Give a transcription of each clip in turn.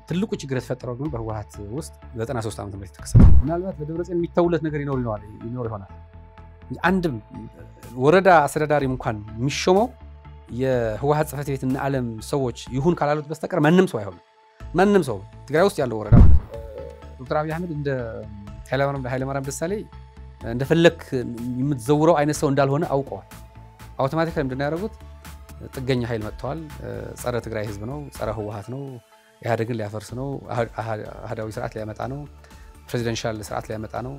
ትልቁ ችግር የተፈጠረው ግን በህወሓት ውስጥ 93 ዓመት ማለት ተከሰተ ምናልባት በደብረጽዮን የሚታውለት ነገር ይኖር ይሆናል አንድም ወረዳ አስተዳዳሪ እንኳን የሚሾመው የህወሓት ጽፈት ቤትና ዓለም ሰዎች ይሁን ካላሉት በስተቀር ማንንም ሰው አይሆንም ማንንም ሰው ትግራይ ውስጥ ያለው ወረዳ ማለት ዶክተር አብይ አህመድ እንደ ኃይለማርያም ደሳለኝ እንደፈለክ የምትዘውረው አይነት ሰው እንዳልሆነ አውቀዋል አውቶማቲካሊ ምንድነው ያደረጉት ጥገኛ ኃይል መጥተዋል ጸረ ትግራይ ህዝብ ነው ጸረ ህወሓት ነው ኢህአዴግን ሊያፈርስ ነው አህዳዊ ስርዓት ሊያመጣ ነው ፕሬዚደንሻል ስርዓት ሊያመጣ ነው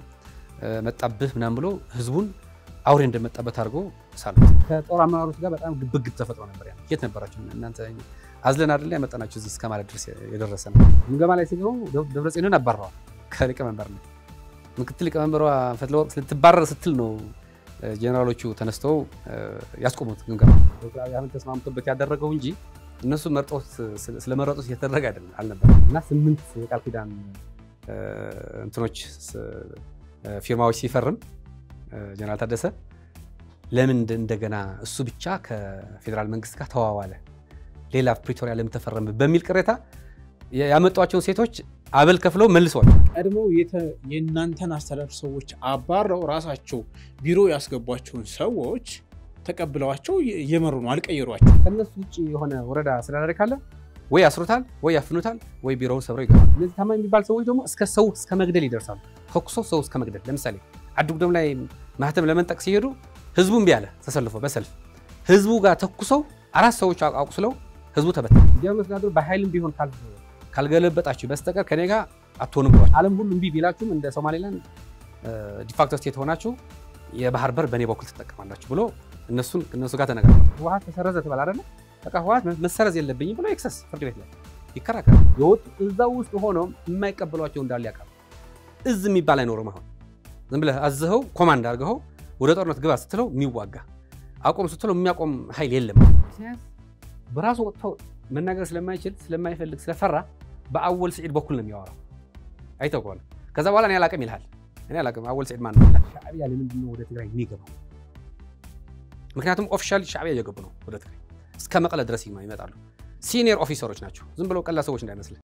መጣብህ ምናምን ብሎ ህዝቡን አውሬ እንደመጣበት አድርጎ ሳሉት ከጦር አመራሮች ጋር በጣም ግብግብ ተፈጥሮ ነበር ያ የት ነበራችሁ እናንተ አዝለን አይደል ያመጣናችሁ እዚህ እስከ ማለት ድረስ የደረሰ ነው ምንገማ ላይ ሲገቡ ደብረጽዮንን አባረዋል ከሊቀ መንበር ነው ምክትል ሊቀ መንበሯ ፈትለወርቅ ስትባረር ስትል ነው ጄኔራሎቹ ተነስተው ያስቆሙት ግምገማ ዶክተር አብይ አህመድ ተስማምቶበት ያደረገው እንጂ እነሱ መርጦት ስለመረጡት የተደረገ አይደለም አልነበረም እና 8 የቃል ኪዳን እንትኖች ፊርማዎች ሲፈርም ጀነራል ታደሰ ለምን እንደገና እሱ ብቻ ከፌደራል መንግስት ጋር ተዋዋለ ሌላ ፕሪቶሪያ ለምን ተፈረመ በሚል ቅሬታ ያመጣቸው ሴቶች አበል ከፍለው መልሰዋል ቀድሞ የናንተን አስተዳደር ሰዎች አባረው ራሳቸው ቢሮ ያስገቧቸውን ሰዎች ተቀብለዋቸው እየመሩ ነው አልቀየሯቸው ከነሱ ውጪ የሆነ ወረዳ አስተዳዳሪ ካለ ወይ ያስሩታል ወይ ያፍኑታል ወይ ቢሮውን ሰብረው ይገባል እነዚህ ታማኝ የሚባል ሰዎች ደግሞ እስከ መግደል ይደርሳሉ ተኩሶ ሰው እስከ መግደል ለምሳሌ አዱግደም ላይ ማህተም ለመንጠቅ ሲሄዱ ህዝቡን ቢያለ ተሰልፎ በሰልፍ ህዝቡ ጋር ተኩሰው አራት ሰዎች አቁስለው ህዝቡ ተበተነ ዲያው መስናዶ በኃይልም ቢሆን ካልገለበጣችሁ በስተቀር ከኔ ጋር አትሆንም ብሏል ዓለም ሁሉ እንቢ ቢላችሁም እንደ ሶማሌላንድ ዲፋክቶ ስቴት ሆናችሁ የባህር በር በኔ በኩል ተጠቀማላችሁ ብሎ እነሱ ጋር ተነጋግረው ህወሓት ተሰረዘ ተባለ አይደል በቃ ህወሓት መሰረዝ የለብኝም ብሎ ኤክሰስ ፍርድ ቤት ላይ ይከራከራል የወጡ እዛው ውስጥ ሆኖ የማይቀበሏቸው እንዳለ ያቀርቡ እዝ የሚባል አይኖርም አሁን ዝም ብለህ አዝኸው ኮማንድ አድርገው ወደ ጦርነት ግባ ስትለው የሚዋጋ አቆም ስትለው የሚያቆም ኃይል የለም በራሱ ወጥቶ መናገር ስለማይፈልግ ስለፈራ በአወል ሰዒድ በኩል ነው የሚያወራው አይተውቀዋል ከዛ በኋላ እኔ አላቀም አወል ሰዒድ ማን ነው ሻዕቢያ ለምንድን ነው ወደ ትግራይ የሚገባው ምክንያቱም ኦፊሻሊ ሻዕቢያ እየገቡ ነው ወደ ትግራይ እስከ መቀለ ድረስ ይመጣሉ ሲኒየር ኦፊሰሮች ናቸው ዝም ብለው ቀላል ሰዎች እንዳይመስል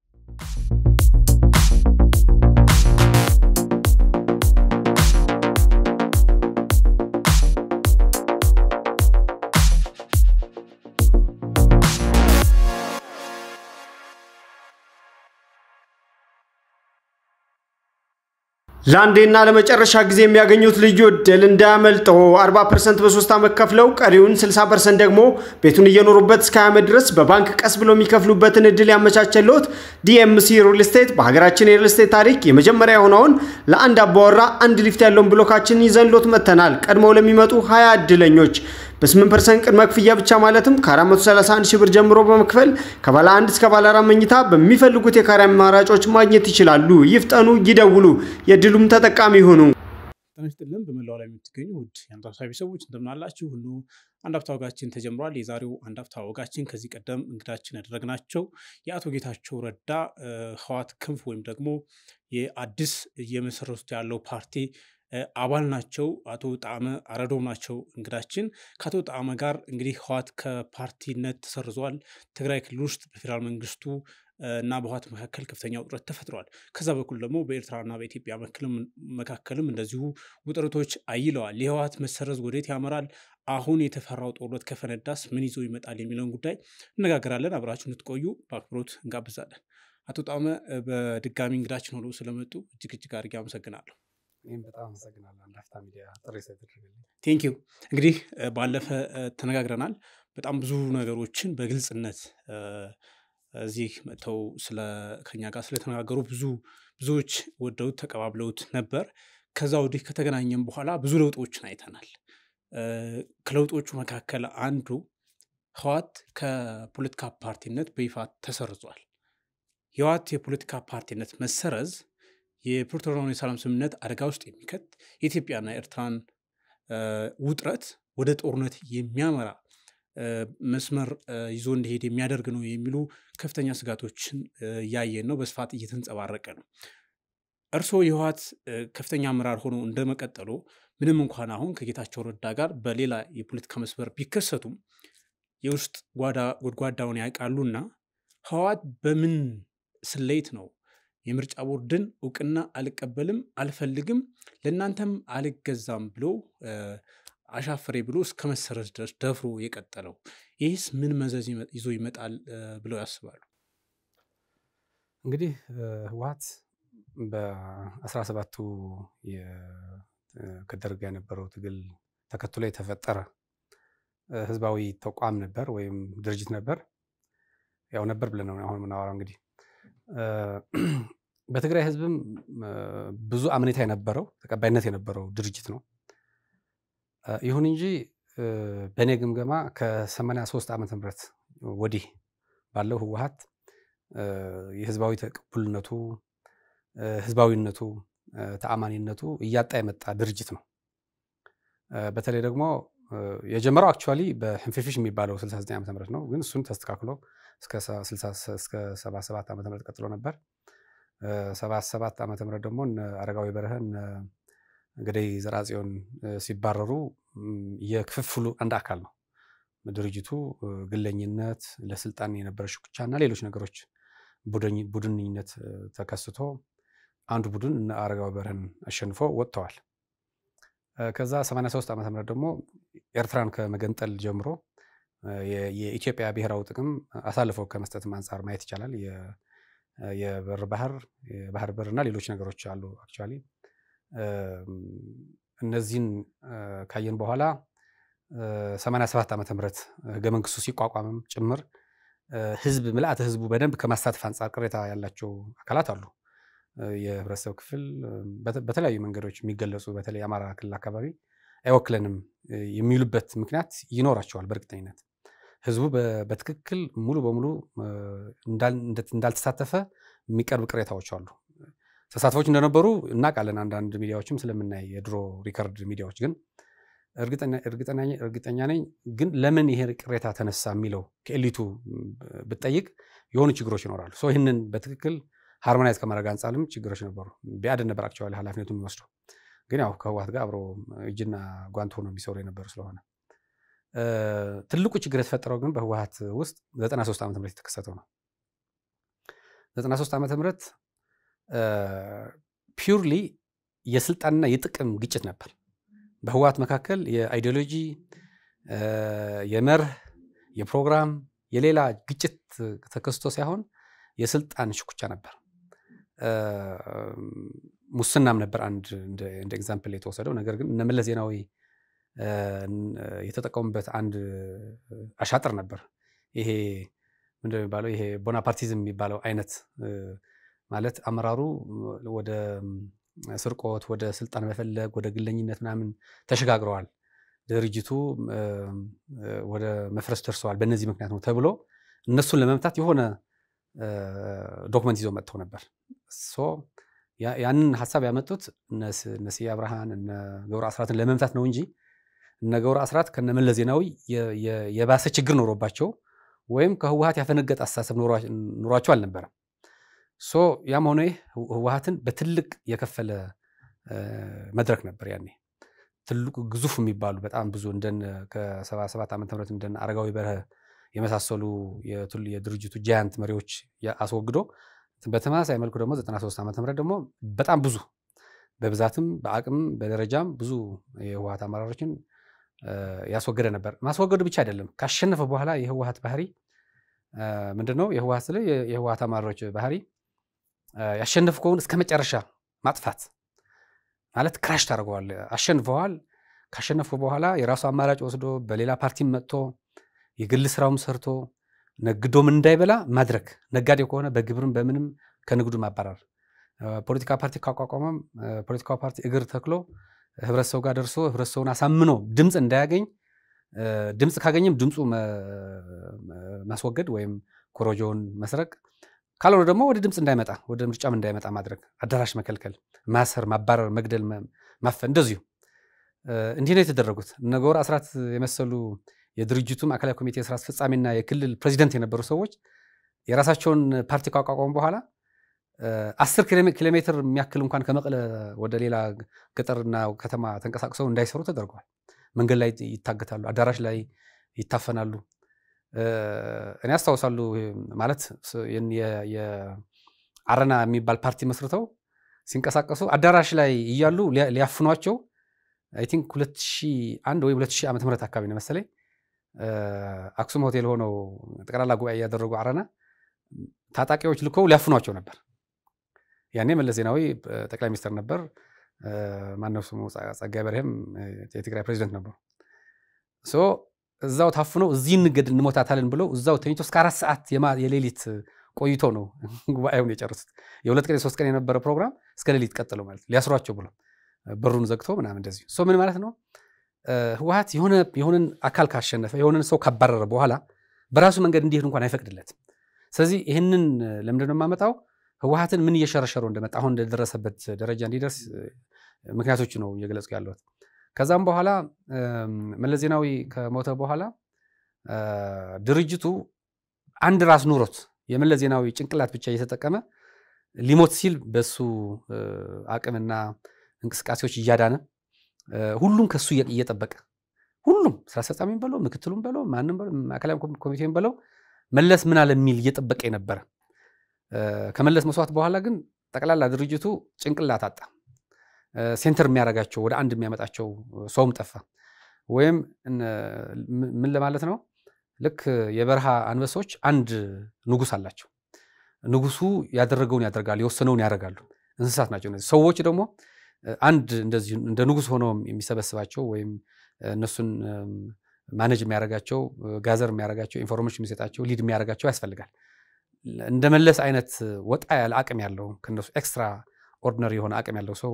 ላንዴና ለመጨረሻ ጊዜ የሚያገኙት ልዩ እድል እንዳያመልጠው 40% በ3 ዓመት ከፍለው ቀሪውን 60% ደግሞ ቤቱን እየኖሩበት እስከ ዓመት ድረስ በባንክ ቀስ ብለው የሚከፍሉበትን እድል ያመቻቸሉት ዲኤምሲ ሪል ስቴት በሀገራችን የሪል ስቴት ታሪክ የመጀመሪያ የሆነውን ለአንድ አባወራ አንድ ሊፍት ያለውን ብሎካችን ይዘንሎት መተናል ቀድመው ለሚመጡ 20 እድለኞች በ8% ቅድመ ክፍያ ብቻ ማለትም ከ431 ሺህ ብር ጀምሮ በመክፈል ከባለ 1 እስከ ባለ 4 መኝታ በሚፈልጉት የካሬ አማራጮች ማግኘት ይችላሉ ይፍጠኑ ይደውሉ የድሉም ተጠቃሚ ሆኑ ተነስተልን በመላው ላይ የምትገኙ ውድ የአንድ አፍታ ቤተሰቦች እንደምናላችሁ ሁሉ አንድ አፍታ ወጋችን ተጀምሯል የዛሬው አንድ አፍታ ወጋችን ከዚህ ቀደም እንግዳችን ያደረግናቸው የአቶ ጌታቸው ረዳ ህወሓት ክንፍ ወይም ደግሞ የአዲስ የመሰረቱት ያለው ፓርቲ አባል ናቸው አቶ ጣመ አረዶም ናቸው እንግዳችን ከአቶ ጣመ ጋር እንግዲህ ህወሓት ከፓርቲነት ተሰርዟል ትግራይ ክልል ውስጥ በፌደራል መንግስቱ እና በህወሓት መካከል ከፍተኛ ውጥረት ተፈጥሯል ከዛ በኩል ደግሞ በኤርትራና በኢትዮጵያ መካከልም እንደዚሁ ውጥረቶች አይለዋል የህወሓት መሰረዝ ወዴት ያመራል አሁን የተፈራው ጦርነት ከፈነዳስ ምን ይዞ ይመጣል የሚለውን ጉዳይ እንነጋገራለን አብራችሁ እንድትቆዩ በአክብሮት እንጋብዛለን አቶ ጣመ በድጋሚ እንግዳችን ሆነው ስለመጡ እጅግ አድርጌ አመሰግናለሁ እኔም በጣም አመሰግናለሁ አንድ አፍታ ሚዲያ ጥሪ ስለተደረገልኝ ቴንክ ዩ እንግዲህ ባለፈ ተነጋግረናል በጣም ብዙ ነገሮችን በግልጽነት እዚህ መተው ከኛ ጋር ስለተነጋገሩ ብዙዎች ወደውት ተቀባብለውት ነበር ከዛ ወዲህ ከተገናኘን በኋላ ብዙ ለውጦችን አይተናል ከለውጦቹ መካከል አንዱ ህወሓት ከፖለቲካ ፓርቲነት በይፋ ተሰርዟል የህወሓት የፖለቲካ ፓርቲነት መሰረዝ የፕሪቶሪያውን የሰላም ስምምነት አደጋ ውስጥ የሚከት የኢትዮጵያና ኤርትራን ውጥረት ወደ ጦርነት የሚያመራ መስመር ይዞ እንደሄድ የሚያደርግ ነው የሚሉ ከፍተኛ ስጋቶችን ያየን ነው በስፋት እየተንጸባረቀ ነው እርሶ የህወሓት ከፍተኛ አመራር ሆኖ እንደመቀጠሉ ምንም እንኳን አሁን ከጌታቸው ረዳ ጋር በሌላ የፖለቲካ መስመር ቢከሰቱም የውስጥ ጎድጓዳውን ያውቃሉና ህወሓት በምን ስሌት ነው የምርጫ ቦርድን እውቅና አልቀበልም አልፈልግም ለእናንተም አልገዛም ብሎ አሻፈሬ ብሎ እስከ መሰረት ድረስ ደፍሮ የቀጠለው? ይህስ ምን መዘዝ ይዞ ይመጣል ብለው ያስባሉ? እንግዲህ ህወሓት በ17ቱ ከደርግ የነበረው ትግል ተከትሎ የተፈጠረ ህዝባዊ ተቋም ነበር ወይም ድርጅት ነበር። ያው ነበር ብለን ነው አሁን የምናወራው። እንግዲህ በትግራይ ህዝብም ብዙ አመኔታ የነበረው ተቀባይነት የነበረው ድርጅት ነው። ይሁን እንጂ በእኔ ግምገማ ከ83 ዓመተ ምህረት ወዲህ ባለው ህወሓት የህዝባዊ ተቀባይነቱ ህዝባዊነቱ ተአማኒነቱ እያጣ የመጣ ድርጅት ነው። በተለይ ደግሞ የጀመረው አክቹአሊ በህንፊፊሽ የሚባለው 69 ዓመተ ምህረት ነው። ግን እሱን ተስተካክሎ እስከ 77 ዓመተ ምህረት ቀጥሎ ነበር። 77 ዓመተ ምህረት ደግሞ አረጋዊ በረሃን ገደይ ዘራጽዮን ሲባረሩ የክፍፍሉ አንድ አካል ነው ድርጅቱ። ግለኝነት፣ ለስልጣን የነበረ ሽኩቻና ሌሎች ነገሮች ቡድንኝነት ተከስቶ አንዱ ቡድን አረጋዊ በረሃን አሸንፎ ወጥተዋል። ከዛ 83 ዓመተ ምህረት ደግሞ ኤርትራን ከመገንጠል ጀምሮ የኢትዮጵያ ብሔራዊ ጥቅም አሳልፈው ከመስጠት አንፃር ማየት ይቻላል። የባህር በርና ሌሎች ነገሮች አሉ። አክቹአሊ እነዚህን ካየን በኋላ 87 ዓመተ ምህረት ህገ መንግስቱ ሲቋቋምም ጭምር ምልአተ ህዝቡ በደንብ ከማሳተፍ አንፃር ቅሬታ ያላቸው አካላት አሉ። የህብረተሰብ ክፍል በተለያዩ መንገዶች የሚገለጹ በተለይ አማራ ክልል አካባቢ አይወክለንም የሚሉበት ምክንያት ይኖራቸዋል። በእርግጠኝነት ህዝቡ በትክክል ሙሉ በሙሉ እንዳልተሳተፈ የሚቀርብ ቅሬታዎች አሉ። ተሳትፎች እንደነበሩ እናውቃለን። አንዳንድ ሚዲያዎችም ስለምናይ የድሮ ሪከርድ ሚዲያዎች ግን እርግጠኛ ነኝ ግን ለምን ይሄ ቅሬታ ተነሳ የሚለው ከኤሊቱ ብትጠይቅ የሆኑ ችግሮች ይኖራሉ። ይህንን በትክክል ሃርሞናይዝ ከማድረግ አንፃርም ችግሮች ነበሩ። ቢያድን ነበር አክቹአሊ ኃላፊነቱን የሚወስደው። ግን ያው ከህወሓት ጋር አብሮ እጅና ጓንት ሆኖ የሚሰሩ የነበሩ ስለሆነ ትልቁ ችግር የተፈጠረው ግን በህወሓት ውስጥ 93 ዓመተ ምህረት የተከሰተው ነው። 93 ዓመተ ምህረት ፒውርሊ የስልጣንና የጥቅም ግጭት ነበር። በህወሓት መካከል የአይዲዮሎጂ የመርህ የፕሮግራም የሌላ ግጭት ተከስቶ ሳይሆን የስልጣን ሽኩቻ ነበር። ሙስናም ነበር አንድ እንደ ኤግዛምፕል የተወሰደው። ነገር ግን እነ መለስ ዜናዊ የተጠቀሙበት አንድ አሻጥር ነበር። ይሄ ምንድነው የሚባለው? ይሄ ቦናፓርቲዝም የሚባለው አይነት ማለት አመራሩ ወደ ስርቆት፣ ወደ ስልጣን መፈለግ፣ ወደ ግለኝነት ምናምን ተሸጋግረዋል። ድርጅቱ ወደ መፍረስ ደርሰዋል። በእነዚህ ምክንያት ነው ተብሎ እነሱን ለመምታት የሆነ ዶክመንት ይዘው መጥተው ነበር። ያንን ሐሳብ ያመጡት እነ ስዬ አብርሃን እነ ገብሩ አስራትን ለመምታት ነው እንጂ እነ ገብሩ አስራት ከነ መለስ ዜናዊ የባሰ ችግር ኖሮባቸው ወይም ከህወሓት ያፈነገጠ አስተሳሰብ ኖሯቸው አልነበረም። ያም ሆነ ህወሓትን በትልቅ የከፈለ መድረክ ነበር ያኔ። ትልቁ ግዙፍ የሚባሉ በጣም ብዙ ከ77 ዓመተ ምህረት እንደነ አረጋዊ በረሃ የመሳሰሉ የድርጅቱ ጃያንት መሪዎች አስወግዶ በተመሳሳይ መልኩ ደግሞ 93 ዓመተ ምህረት ደግሞ በጣም ብዙ በብዛትም በአቅም በደረጃም ብዙ የህወሓት አመራሮችን ያስወገደ ነበር። ማስወገዱ ብቻ አይደለም፣ ካሸነፈ በኋላ የህወሓት ባህሪ ምንድነው? የህወሓት አመራሮች ባህሪ ያሸነፍከውን እስከ መጨረሻ ማጥፋት ማለት ክራሽ ታደርገዋል። አሸንፈዋል። ካሸነፈ በኋላ የራሱ አማራጭ ወስዶ በሌላ ፓርቲም መጥቶ የግል ስራውም ሰርቶ ነግዶም እንዳይበላ ማድረግ፣ ነጋዴ ከሆነ በግብርም በምንም ከንግዱ ማባረር፣ ፖለቲካ ፓርቲ ካቋቋመም ፖለቲካው ፓርቲ እግር ተክሎ ህብረተሰቡ ጋር ደርሶ ህብረተሰቡን አሳምኖ ድምፅ እንዳያገኝ፣ ድምፅ ካገኘም ድምፁ ማስወገድ ወይም ኮሮጆውን መስረቅ፣ ካልሆነ ደግሞ ወደ ድምፅ እንዳይመጣ ወደ ምርጫም እንዳይመጣ ማድረግ፣ አዳራሽ መከልከል፣ ማሰር፣ ማባረር፣ መግደል፣ ማፈን እንደዚሁ እንዲህ ነው የተደረጉት። እነ ገብሩ አስራት የመሰሉ የድርጅቱ ማዕከላዊ ኮሚቴ ስራ አስፈጻሚና የክልል ፕሬዚደንት የነበሩ ሰዎች የራሳቸውን ፓርቲ ካቋቋሙ በኋላ 10 ኪሎ ሜትር የሚያክል እንኳን ከመቀለ ወደ ሌላ ገጠርና ከተማ ተንቀሳቅሰው እንዳይሰሩ ተደርገዋል። መንገድ ላይ ይታገታሉ፣ አዳራሽ ላይ ይታፈናሉ። እኔ አስታውሳለሁ ማለት የአረና የሚባል ፓርቲ መስርተው ሲንቀሳቀሱ አዳራሽ ላይ እያሉ ሊያፍኗቸው አይ ቲንክ 2001 ወይ 2000 ዓመተ ምህረት አካባቢ ነው መሰለኝ አክሱም ሆቴል ሆነው ጠቅላላ ጉባኤ ያደረጉ አረና ታጣቂዎች ልከው ሊያፍኗቸው ነበር። ያኔ መለስ ዜናዊ ጠቅላይ ሚኒስትር ነበር። ማነው ስሙ ጸጋዬ በርሄም የትግራይ ፕሬዝዳንት ነበሩ። እዛው ታፍነው እዚህ እንሞታታለን ብለው እዛው ተኝቶ እስከ 4 ሰዓት የሌሊት ቆይቶ ነው ጉባኤውን የጨረሱት። የ2 ቀን 3 ቀን የነበረ ፕሮግራም እስከ ሌሊት ቀጥለው ማለት ሊያስሯቸው ብለው በሩን ዘግቶ ምናምን እንደዚህ ምን ማለት ነው? ህወሓት የሆነን አካል ካሸነፈ የሆነን ሰው ካባረረ በኋላ በራሱ መንገድ እንዲሄድ እንኳን አይፈቅድለትም። ስለዚህ ይሄንን ለምንድን ነው የማመጣው? ህወሓትን ምን እየሸረሸረው እንደመጣ አሁን እንደደረሰበት ደረጃ እንዲደርስ ምክንያቶች ነው እየገለጽኩ ያለሁት። ከዛም በኋላ መለስ ዜናዊ ከሞተ በኋላ ድርጅቱ አንድ ራስ ኑሮት የመለስ ዜናዊ ጭንቅላት ብቻ እየተጠቀመ ሊሞት ሲል በሱ አቅምና እንቅስቃሴዎች እያዳነ ሁሉም ከሱ እየጠበቀ ሁሉም ስራ አስፈጻሚም በለው ምክትሉም በለው ማንንም በለው ማዕከላዊ ኮሚቴም በለው መለስ ምን አለ የሚል እየጠበቀ ነበር። ከመለስ መስዋዕት በኋላ ግን ጠቅላላ ድርጅቱ ጭንቅላት አጣ። ሴንተር የሚያረጋቸው ወደ አንድ የሚያመጣቸው ሰውም ጠፋ። ወይም ምን ለማለት ነው? ልክ የበረሃ አንበሶች አንድ ንጉስ አላቸው። ንጉሱ ያደረገውን ያደርጋሉ፣ የወሰነውን ያደርጋሉ። እንስሳት ናቸው እነዚህ። ሰዎች ደግሞ አንድ እንደዚህ እንደ ንጉስ ሆኖ የሚሰበስባቸው ወይም እነሱን ማኔጅ የሚያረጋቸው ጋዘር የሚያረጋቸው ኢንፎርሜሽን የሚሰጣቸው ሊድ የሚያረጋቸው ያስፈልጋል። እንደመለስ አይነት ወጣ ያለ አቅም ያለው ከነሱ ኤክስትራ ኦርዲነሪ የሆነ አቅም ያለው ሰው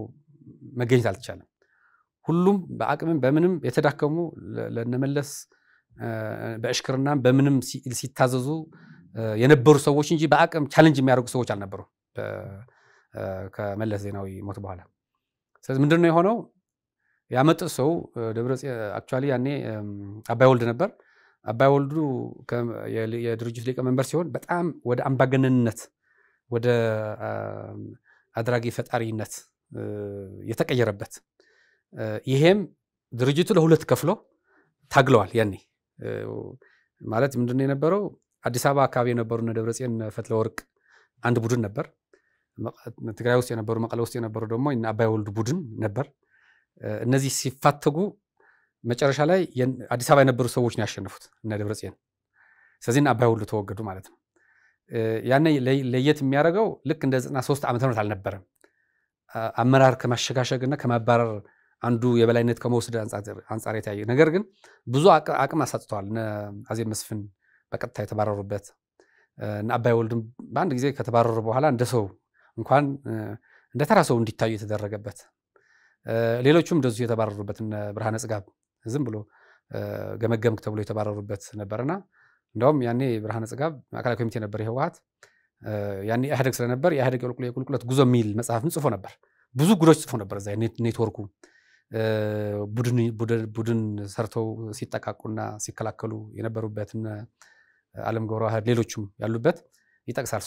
መገኘት አልተቻለም። ሁሉም በአቅምም በምንም የተዳከሙ ለነመለስ በእሽክርና በምንም ሲታዘዙ የነበሩ ሰዎች እንጂ በአቅም ቻሌንጅ የሚያደርጉ ሰዎች አልነበሩ ከመለስ ዜናዊ ሞት በኋላ። ስለዚህ ምንድነው የሆነው? ያመጣው ሰው ደብረጽዮን አክቹአሊ ያኔ አባይ ወልድ ነበር። አባይ ወልዱ የድርጅት ሊቀመንበር ሲሆን በጣም ወደ አምባገነንነት ወደ አድራጊ ፈጣሪነት የተቀየረበት ይሄም ድርጅቱ ለሁለት ከፍሎ ታግለዋል። ያኔ ማለት ምንድነው የነበረው? አዲስ አበባ አካባቢ የነበሩ ደብረጽዮን ፈትለወርቅ አንድ ቡድን ነበር። ትግራይ ውስጥ የነበሩ መቀለ ውስጥ የነበሩ ደግሞ አባይ ወልድ ቡድን ነበር። እነዚህ ሲፋተጉ መጨረሻ ላይ አዲስ አበባ የነበሩ ሰዎች ነው ያሸነፉት እና ደብረጽዮን። ስለዚህ አባይ ወልድ ተወገዱ ማለት ነው። ያኔ ለየት የሚያደርገው ልክ እንደ 93 ዓመተ ምህረት አልነበረም። አመራር ከማሸጋሸግና ከማባረር አንዱ የበላይነት ከመውሰድ አንጻር የታየ ነገር ግን ብዙ አቅም አሳጥተዋል። አዜብ መስፍን በቀጥታ የተባረሩበት እና አባይ ወልድም በአንድ ጊዜ ከተባረሩ በኋላ እንደ ሰው እንኳን እንደ ተራ ሰው እንዲታዩ የተደረገበት ሌሎቹም እንደዚሁ የተባረሩበት እና ብርሃነ ጽጋብ ዝም ብሎ ገመገምክ ተብሎ የተባረሩበት ነበርና እንደውም ያኔ ብርሃነ ጽጋብ ማዕከላዊ ኮሚቴ ነበር የህወሓት ያኔ ኢህአዴግ ስለነበር የኢህአዴግ የቁልቁለት ጉዞ የሚል መጽሐፍን ጽፎ ነበር። ብዙ ጉዶች ጽፎ ነበር። እዛ ኔትወርኩ ቡድን ሰርተው ሲጠቃቁና ሲከላከሉ የነበሩበትና ዓለም ገብረዋህድ ሌሎችም ያሉበት ይጠቅሳል።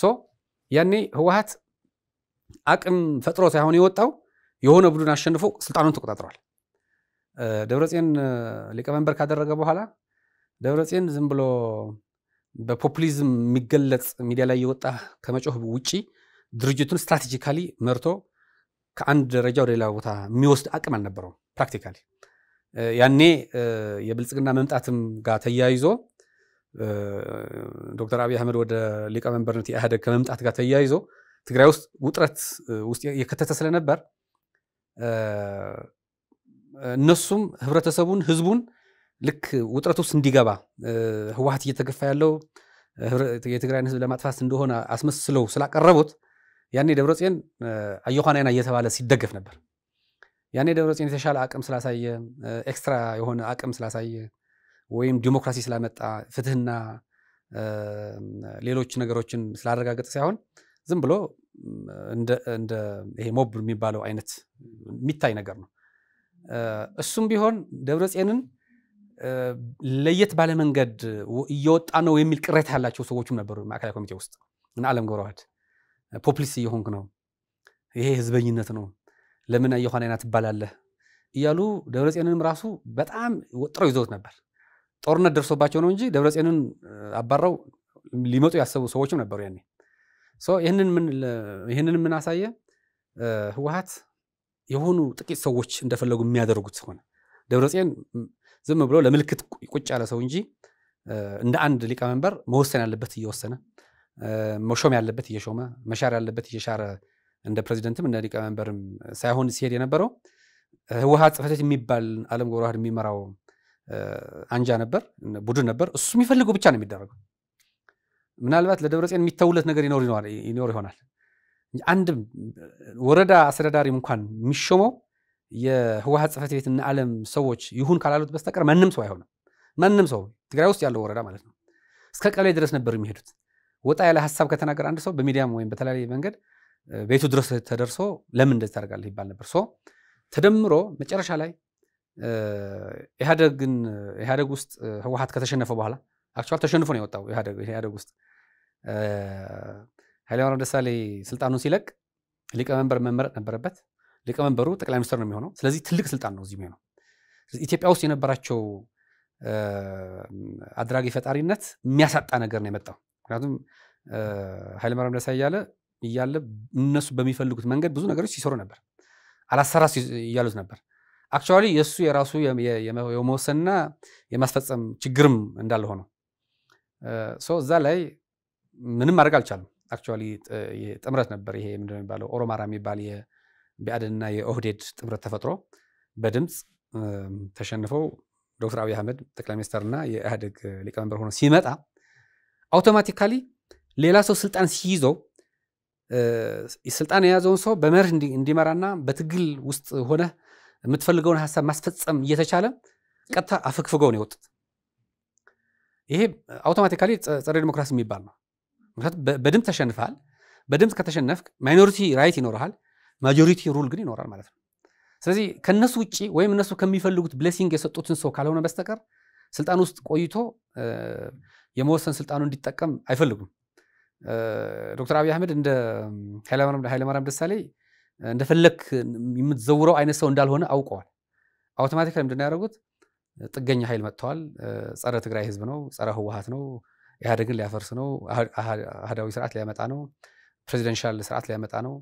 ያኔ ህወሓት አቅም ፈጥሮ ሳይሆን የወጣው የሆነ ቡድን አሸንፎ ስልጣኑን ተቆጣጥሯል። ደብረጽዮን ሊቀመንበር ካደረገ በኋላ ደብረጽዮን ዝም ብሎ በፖፑሊዝም የሚገለጽ ሚዲያ ላይ የወጣ ከመጮህ ውጪ ድርጅቱን ስትራቴጂካሊ መርቶ ከአንድ ደረጃ ወደ ሌላ ቦታ የሚወስድ አቅም አልነበረውም። ፕራክቲካሊ ያኔ የብልጽግና መምጣትም ጋር ተያይዞ ዶክተር አብይ አህመድ ወደ ሊቀመንበርነት የኢህአዴግ ከመምጣት ጋር ተያይዞ ትግራይ ውስጥ ውጥረት ውስጥ የከተተ ስለነበር እነሱም ህብረተሰቡን ህዝቡን ልክ ውጥረት ውስጥ እንዲገባ ህወሓት እየተገፋ ያለው የትግራይን ህዝብ ለማጥፋት እንደሆነ አስመስለው ስላቀረቡት ያኔ ደብረጽዮን አየኋናና እየተባለ ሲደገፍ ነበር። ያኔ ደብረጽዮን የተሻለ አቅም ስላሳየ ኤክስትራ የሆነ አቅም ስላሳየ ወይም ዲሞክራሲ ስላመጣ ፍትህና ሌሎች ነገሮችን ስላረጋገጠ ሳይሆን ዝም ብሎ እንደ ይሄ ሞብ የሚባለው አይነት የሚታይ ነገር ነው። እሱም ቢሆን ደብረጽዮንን ለየት ባለ መንገድ እየወጣ ነው የሚል ቅሬታ ያላቸው ሰዎችም ነበሩ ማዕከላዊ ኮሚቴ ውስጥ እና ዓለም ገብረዋህድ ፖፑሊስት እየሆንክ ነው፣ ይሄ ህዝበኝነት ነው፣ ለምን አየኋናና ትባላለህ እያሉ ደብረጽዮንንም ራሱ በጣም ወጥረው ይዘውት ነበር። ጦርነት ደርሶባቸው ነው እንጂ ደብረጽዮንን አባራው ሊመጡ ያሰቡ ሰዎችም ነበሩ ያኔ ሶ ይሄንን ምን አሳየ ህወሓት የሆኑ ጥቂት ሰዎች እንደፈለጉ የሚያደርጉት ሆነ ደብረጽዮን ዝም ብሎ ለምልክት ቁጭ ያለ ሰው እንጂ እንደ አንድ ሊቀመንበር መወሰን ያለበት እየወሰነ መሾም ያለበት እየሾመ መሻር ያለበት እየሻረ እንደ ፕሬዝዳንትም እንደ ሊቀመንበርም ሳይሆን ሲሄድ የነበረው ህወሓት ጽፈት የሚባል ዓለም ጎራህድ የሚመራው አንጃ ነበር ቡድን ነበር እሱ የሚፈልገው ብቻ ነው የሚደረገው ምናልባት ለደብረጽዮን የሚተውለት ነገር ይኖር ይሆናል አንድ ወረዳ አስተዳዳሪ እንኳን የሚሾመው የህወሓት ጽፈት ቤትና ዓለም ሰዎች ይሁን ካላሉት በስተቀር ማንንም ሰው አይሆንም ማንንም ሰው ትግራይ ውስጥ ያለው ወረዳ ማለት ነው እስከ ቀበሌ ድረስ ነበር የሚሄዱት ወጣ ያለ ሐሳብ ከተናገረ አንድ ሰው በሚዲያም ወይም በተለያየ መንገድ ቤቱ ድረስ ተደርሶ ለምን እንደዚህ ታደርጋለህ ይባል ነበር ሶ ተደምሮ መጨረሻ ላይ ኢህአዴግ ውስጥ ህወሓት ከተሸነፈ በኋላ አክቹዋሊ ተሸንፎ ነው የወጣው ኢህአዴግ ውስጥ ኃይለማርያም ደሳለኝ ስልጣኑን ሲለቅ ሊቀመንበር መመረጥ ነበረበት ሊቀመንበሩ ጠቅላይ ሚኒስትር ነው የሚሆነው ስለዚህ ትልቅ ስልጣን ነው እዚህ የሚሆነው ኢትዮጵያ ውስጥ የነበራቸው አድራጊ ፈጣሪነት የሚያሳጣ ነገር ነው የመጣው ምክንያቱም ኃይለማርያም ደሳለኝ እያለ እነሱ በሚፈልጉት መንገድ ብዙ ነገሮች ሲሰሩ ነበር አላሰራስ ይያሉት ነበር አክቹዋሊ የሱ የራሱ የመወሰንና የማስፈጸም ችግርም እንዳለ ሆኖ ሶ እዛ ላይ ምንም ማድረግ አልቻለም አክቹዋሊ ጥምረት ነበር ይሄ ምንድነው የሚባለው ኦሮማራ የሚባል የቢአድንና የኦህዴድ ጥምረት ተፈጥሮ በድምጽ ተሸንፈው ዶክተር አብይ አህመድ ጠቅላይ ሚኒስትርና የኢህአዴግ ሊቀመንበር ሆኖ ሲመጣ አውቶማቲካሊ ሌላ ሰው ስልጣን ሲይዘው ስልጣን የያዘውን ሰው በመርህ እንዲመራና በትግል ውስጥ ሆነ የምትፈልገውን ሐሳብ ማስፈጸም እየተቻለ ቀጥታ አፈክፍገው ነው የወጡት ይሄ አውቶማቲካሊ ጸረ ዲሞክራሲ የሚባል ነው ምክንያቱም በድምጽ ተሸንፈሃል በድምጽ ከተሸነፍክ ማይኖሪቲ ራይት ይኖርሃል ማጆሪቲ ሩል ግን ይኖራል ማለት ነው ስለዚህ ከነሱ ውጪ ወይም እነሱ ከሚፈልጉት ብሌሲንግ የሰጡትን ሰው ካልሆነ በስተቀር ስልጣን ውስጥ ቆይቶ የመወሰን ስልጣኑ እንዲጠቀም አይፈልጉም ዶክተር አብይ አህመድ እንደ ኃይለማርያም ደሳለኝ እንደፈለክ የምትዘውረው አይነት ሰው እንዳልሆነ አውቀዋል አውቶማቲካሊ ምንድነው ያደረጉት ጥገኛ ኃይል መጥተዋል ጸረ ትግራይ ህዝብ ነው ጸረ ህወሓት ነው ኢህአዴግን ሊያፈርስ ነው አህዳዊ ስርዓት ሊያመጣ ነው ፕሬዚደንሻል ስርዓት ሊያመጣ ነው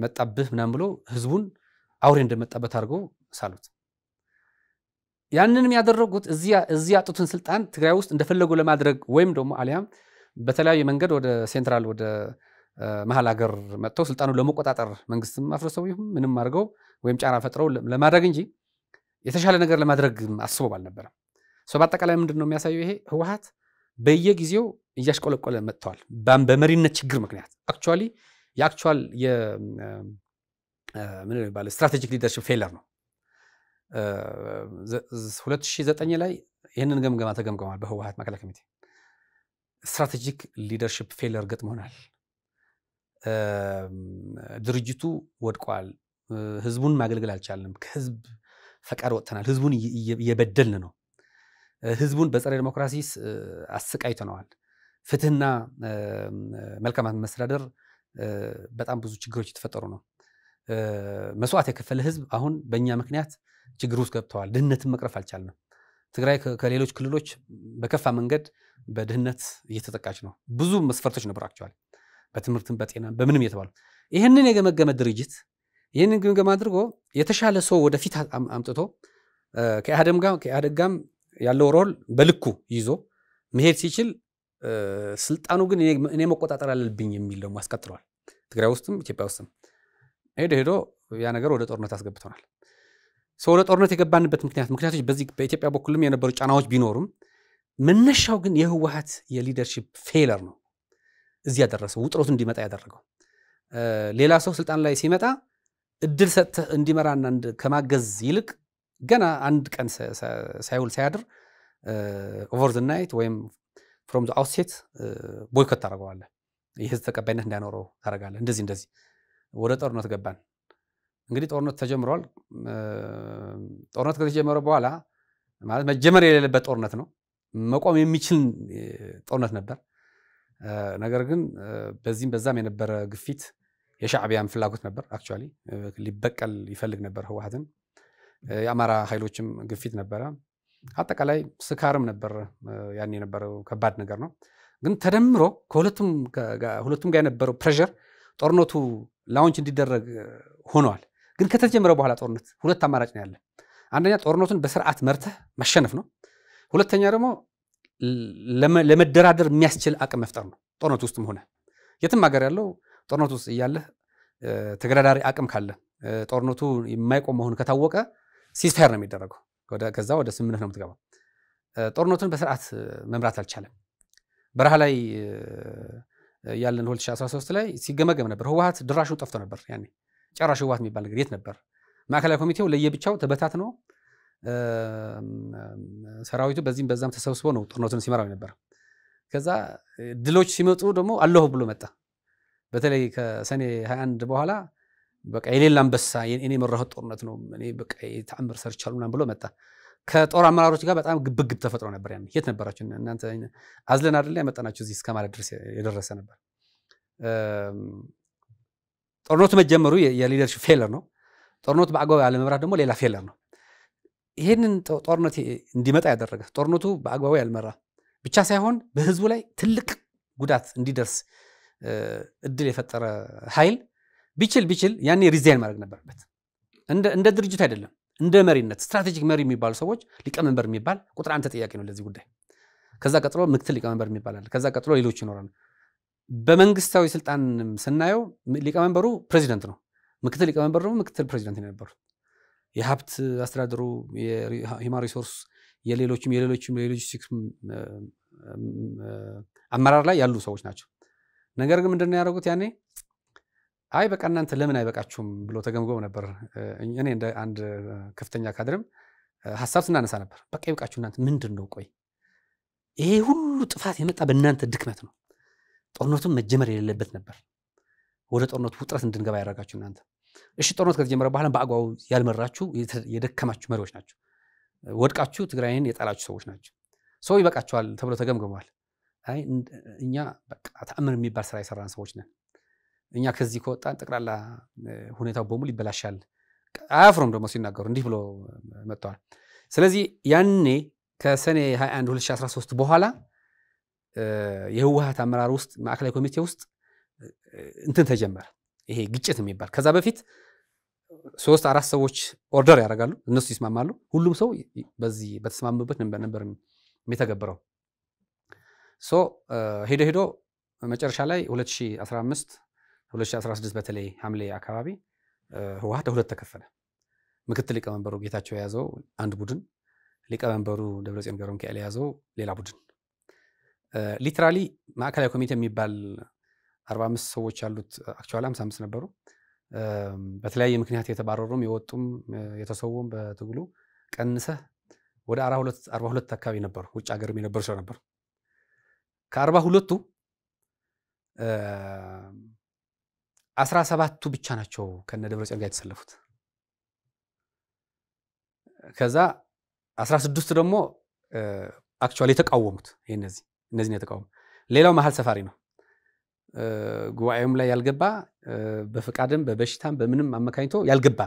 መጣብህ ምናምን ብሎ ህዝቡን አውሬ እንደመጣበት አድርጎ ሳሉት ያንንም ያደረጉት እዚያ አጡትን ስልጣን ትግራይ ውስጥ እንደፈለጉ ለማድረግ ወይም ደግሞ አሊያም በተለያየ መንገድ ወደ ሴንትራል ወደ መሃል ሀገር መጥተው ስልጣኑን ለመቆጣጠር መንግስትም አፍርሰው ይሁን ምንም አድርገው ወይም ጫና ፈጥረው ለማድረግ እንጂ የተሻለ ነገር ለማድረግ አስበው አልነበረም ሶ በአጠቃላይ ምንድነው የሚያሳየው ይሄ ህወሓት በየጊዜው እያሽቆለቆለ መጥተዋል በመሪነት ችግር ምክንያት አክቹዋሊ የአክቹዋል ምን ይባላል ስትራቴጂክ ሊደርሺፕ ፌለር ነው 2009 ላይ ይሄንን ገምገማ ተገምገማል በህወሓት ማዕከላዊ ኮሚቴ ስትራቴጂክ ሊደርሺፕ ፌለር ገጥሞናል ድርጅቱ ወድቋል ህዝቡን ማገልገል አልቻልንም ከህዝብ ፈቃድ ወጥተናል ህዝቡን እየበደልን ነው ህዝቡን በጸረ ዲሞክራሲ አስቃይተነዋል ፍትህና መልካም መስተዳደር በጣም ብዙ ችግሮች የተፈጠሩ ነው መስዋዕት የከፈለ ህዝብ አሁን በእኛ ምክንያት ችግር ውስጥ ገብተዋል ድህነትን መቅረፍ አልቻልንም ትግራይ ከሌሎች ክልሎች በከፋ መንገድ በድህነት እየተጠቃች ነው ብዙ መስፈርቶች ነበራቸዋል በትምህርትም በጤና በምንም የተባሉ ይሄንን የገመገመ ድርጅት ይሄንን ግምገማ አድርጎ የተሻለ ሰው ወደፊት አምጥቶ ከኢህአዴግ ጋር ያለው ሮል በልኩ ይዞ መሄድ ሲችል ስልጣኑ ግን እኔ መቆጣጠር አለብኝ የሚል ደግሞ አስቀጥሏል ትግራይ ውስጥም ኢትዮጵያ ውስጥም ሄዶ ያ ነገር ወደ ጦርነት አስገብቶናል ወደ ጦርነት የገባንበት ምክንያቶች በዚህ በኢትዮጵያ በኩልም የነበሩ ጫናዎች ቢኖሩም መነሻው ግን የህወሓት የሊደርሺፕ ፌለር ነው እዚህ ያደረሰው ውጥረቱ እንዲመጣ ያደረገው ሌላ ሰው ስልጣን ላይ ሲመጣ እድል ሰጥተህ እንዲመራና ከማገዝ ይልቅ ገና አንድ ቀን ሳይውል ሳያድር ኦቨር ዘ ናይት ወይም ፍሮም ዘ አውትሴት ቦይኮት ታደርገዋለህ የህዝብ ተቀባይነት እንዳይኖረው ታደርጋለህ እንደዚህ ወደ ጦርነት ገባን እንግዲህ ጦርነት ተጀምሯል ጦርነት ከተጀመረ በኋላ ማለት መጀመር የሌለበት ጦርነት ነው መቆም የሚችል ጦርነት ነበር ነገር ግን በዛም የነበረ ግፊት የሻዕቢያም ፍላጎት ነበር አክቹዋሊ ሊበቀል ይፈልግ ነበር ህወሓትን የአማራ ኃይሎችም ግፊት ነበረ አጠቃላይ ስካርም ነበር ያን የነበረው ከባድ ነገር ነው ግን ተደምሮ ከሁለቱም ጋር የነበረው ፕሬሸር ጦርነቱ ላውንች እንዲደረግ ሆኗል ግን ከተጀመረ በኋላ ጦርነት ሁለት አማራጭ ነው ያለ አንደኛ ጦርነቱን በስርዓት መርተህ ማሸነፍ ነው ሁለተኛ ደግሞ ለመደራደር የሚያስችል አቅም መፍጠር ነው ጦርነቱ ውስጥም ሆነ የትም ሀገር ያለው ጦርነቱ ውስጥ እያለ ተገዳዳሪ አቅም ካለ ጦርነቱ የማይቆም መሆኑ ከታወቀ ሲስፋየር ነው የሚደረገው ከዛ ወደ ስምምነት ነው የምትገባው ጦርነቱን በስርዓት መምራት አልቻለም በረሃ ላይ ያለን 2013 ላይ ሲገመገም ነበር ህወሓት ድራሹ ጠፍቶ ነበር ያኔ ጨራሽ ህወሓት የሚባል ነገር የት ነበር ማዕከላዊ ኮሚቴው ለየብቻው ተበታትኖ ሰራዊቱ በዚህም በዛም ተሰብስቦ ነው ጦርነቱን ሲመራው ነበር ከዛ ድሎች ሲመጡ ደግሞ አለሁ ብሎ መጣ በተለይ ከሰኔ 21 በኋላ በቃ የሌላ አንበሳ እኔ መራሁ ጦርነት ነው እኔ በቃ ተአምር ሰርቻለሁ ምናምን ብሎ መጣ ከጦር አመራሮች ጋር በጣም ግብግብ ተፈጥሮ ነበር ያን የት ነበራችሁ እናንተ አዝለን አይደል ያመጣናችሁ እዚህ እስከማለት ድረስ የደረሰ ነበር ጦርነቱ መጀመሩ የሊደርሺፕ ፌለር ነው ጦርነቱ በአግባቡ ያለ መምራት ደግሞ ሌላ ፌለር ነው ይሄንን ጦርነት እንዲመጣ ያደረገ ጦርነቱ በአግባቡ ያልመራ ብቻ ሳይሆን በህዝቡ ላይ ትልቅ ጉዳት እንዲደርስ እድል የፈጠረ ኃይል ቢችል ያኔ ሪዛይን ማድረግ ነበርበት እንደ ድርጅት አይደለም እንደ መሪነት ስትራቴጂክ መሪ የሚባሉ ሰዎች ሊቀመንበር የሚባል ቁጥር አንድ ተጠያቂ ነው ለዚህ ጉዳይ ከዛ ቀጥሎ ምክትል ሊቀመንበር የሚባል አለ ከዛ ቀጥሎ ሌሎች ይኖራሉ በመንግስታዊ ስልጣን ስናየው ሊቀመንበሩ ፕሬዚደንት ነው ምክትል ሊቀመንበር ደግሞ ምክትል ፕሬዚደንት ነው የነበሩ የሀብት አስተዳደሩ የሂውማን ሪሶርስ የሌሎችም የሎጂስቲክስ አመራር ላይ ያሉ ሰዎች ናቸው ነገር ግን ምንድነው ያደረጉት ያኔ አይ በቃ እናንተ ለምን አይበቃችሁም ብሎ ተገምገው ነበር እኔ እንደ አንድ ከፍተኛ ካድሬም ሐሳብ ስናነሳ ነበር በቃ ይበቃችሁ እናንተ ምንድነው ቆይ ይሄ ሁሉ ጥፋት የመጣ በእናንተ ድክመት ነው ጦርነቱን መጀመር የሌለበት ነበር ወደ ጦርነቱ ውጥረት እንድንገባ ያደረጋችሁ እናንተ እሺ ጦርነቱ ከተጀመረ በኋላ በአግባቡ ያልመራችሁ የደከማችሁ መሪዎች ናቸው ወድቃችሁ ትግራይን የጣላችሁ ሰዎች ናቸው ሰው ይበቃችኋል ተብሎ ተገምገሟል አይ እኛ በቃ ተአምር የሚባል ስራ የሰራን ሰዎች ነን እኛ ከዚህ ከወጣን ጠቅላላ ሁኔታው በሙሉ ይበላሻል አያፍሩም ደግሞ ሲናገሩ እንዲህ ብሎ መጥተዋል ስለዚህ ያኔ ከሰኔ 21 2013 በኋላ የህወሓት አመራር ውስጥ ማዕከላዊ ኮሚቴ ውስጥ እንትን ተጀመረ ይሄ ግጭት የሚባል ከዛ በፊት 3-4 ሰዎች ኦርደር ያደርጋሉ እነሱ ይስማማሉ ሁሉም ሰው በዚህ በተስማሙበት ነበር የሚተገበረው ሄዶ መጨረሻ ላይ 2016 በተለይ ሐምሌ አካባቢ ህወሓት ለሁለት ተከፈለ ምክትል ሊቀመንበሩ ጌታቸው የያዘው አንድ ቡድን ሊቀመንበሩ ደብረጽዮን ገብረሚካኤል የያዘው ሌላ ቡድን ሊትራሊ ማዕከላዊ ኮሚቴ የሚባል 45 ሰዎች ያሉት አክቹዋሊ 55 ነበሩ በተለያየ ምክንያት የተባረሩም የወጡም የተሰውም በትግሉ ቀንሰህ ወደ 42 አካባቢ ነበሩ ውጭ ሀገርም የነበሩ ሰው ነበሩ ከ42ቱ 17ቱ ብቻ ናቸው ከነ ደብረጽዮን ጋር የተሰለፉት ከዛ 16 ደግሞ አክቹዋሊ ተቃወሙት እነዚህ የተቃወሙ ሌላው መሐል ሰፋሪ ነው ጉባኤውም ላይ ያልገባ በፍቃድም በበሽታም በምንም አመካኝቶ ያልገባ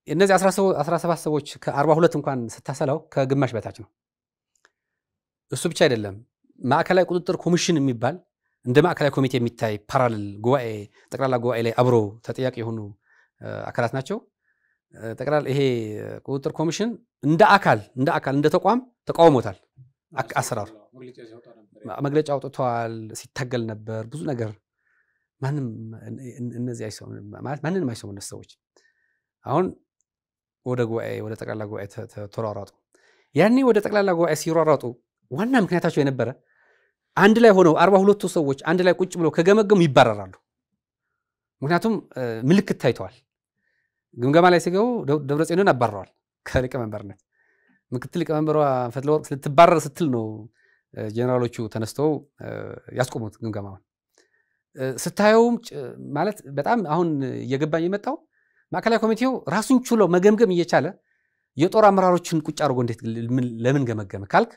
እነዚህ 17 ሰዎች ከ42 እንኳን ስታሰላው ከግማሽ በታች ነው እሱ ብቻ አይደለም ማዕከላዊ ቁጥጥር ኮሚሽን የሚባል እንደ ማዕከላዊ ኮሚቴ የሚታይ ፓራሌል ጉባኤ ጠቅላላ ጉባኤ ላይ አብሮ ተጠያቂ የሆኑ አካላት ናቸው ጠቅላላ ይሄ ቁጥጥር ኮሚሽን እንደ አካል እንደ ተቋም ተቃውሞታል አሰራሩ መግለጫ አውጥቷል ሲታገል ነበር ብዙ ነገር ማንንም አይሰሙ እነሱ ሰዎች አሁን ወደ ጠቅላላ ጉባኤ ተሯሯጡ ያኔ ወደ ጠቅላላ ጉባኤ ሲሯሯጡ ዋና ምክንያታቸው የነበረ አንድ ላይ ሆነው 42ቱ ሰዎች አንድ ላይ ቁጭ ብለው ከገመገሙ ይባረራሉ ምክንያቱም ምልክት ታይቷል ግምገማ ላይ ሲገቡ ደብረጽዮንን አባረዋል ከሊቀመንበርነት ምክትል ሊቀመንበሯ ፈትለወርቅ ስትባረር ስትል ነው ጄኔራሎቹ ተነስተው ያስቆሙት ግምገማውን ስታየውም ማለት በጣም አሁን እየገባኝ የመጣው ማዕከላዊ ኮሚቴው ራሱን ችሎ መገምገም እየቻለ የጦር አመራሮችን ቁጭ አድርጎ እንዴት ለምን ገመገመ ካልክ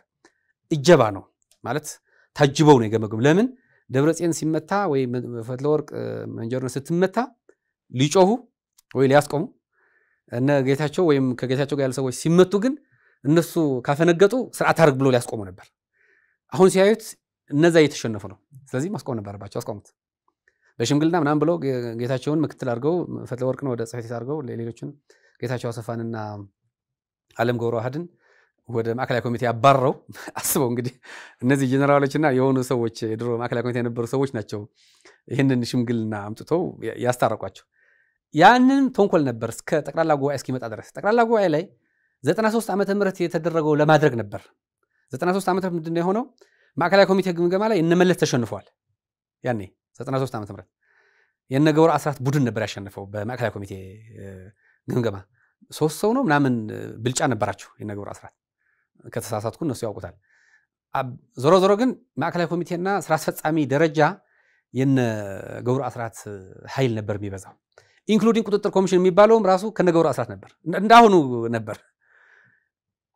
እጀባ ነው ማለት ታጅበው ነው የገመገሙ ለምን ደብረጽዮን ሲመታ ወይ ፈትለወርቅ መንጀሩን ስትመታ ሊጮሁ ወይ ሊያስቆሙ እነ ጌታቸው ወይም ከጌታቸው ጋር ያሉ ሰዎች ሲመቱ ግን እነሱ ካፈነገጡ ስርዓት አርግ ብሎ ሊያስቆሙ ነበር አሁን ሲያዩት እነዛ እየተሸነፉ ነው ስለዚህ ማስቆም ነበርባቸው አስቆሙት በሽምግልና ምናምን ብለው ጌታቸውን ምክትል አድርገው ፈትለወርቅ ነው ወደ ጽሕፈት አድርገው ሌሎችን ጌታቸው አሰፋንና ዓለም ገብረዋህድን ወደ ማዕከላዊ ኮሚቴ አባረው አስበው እንግዲህ እነዚህ ጄኔራሎችና የሆኑ ሰዎች የድሮ ማዕከላዊ ኮሚቴ የነበሩ ሰዎች ናቸው ይሄንን ሽምግልና አምጥተው ያስታረቋቸው ያንን ተንኮል ነበር እስከ ጠቅላላ ጉባኤ እስኪመጣ ድረስ ጠቅላላ ጉባኤ ላይ 93 ዓመተ ምህረት የተደረገው ለማድረግ ነበር 93 ዓመተ ምህረት ምንድነው የሆነው ማዕከላዊ ኮሚቴ ግምገማ ላይ እነመለስ ተሸንፈዋል ያኔ 93 ዓመተ ምህረት የነገብሩ አስራት ቡድን ነበር ያሸነፈው በማዕከላዊ ኮሚቴ ግምገማ 3 ሰው ነው ምናምን ብልጫ ነበራቸው የነገብሩ አስራት ከተሳሳትኩ እነሱ ያውቁታል ዞሮ ዞሮ ግን ማዕከላዊ ኮሚቴና ስራ አስፈጻሚ ደረጃ የነገብሩ አስራት ኃይል ነበር የሚበዛው ኢንክሉዲንግ ቁጥጥር ኮሚሽን የሚባለውም ራሱ ከነገብሩ አስራት ነበር እንዳሁኑ ነበር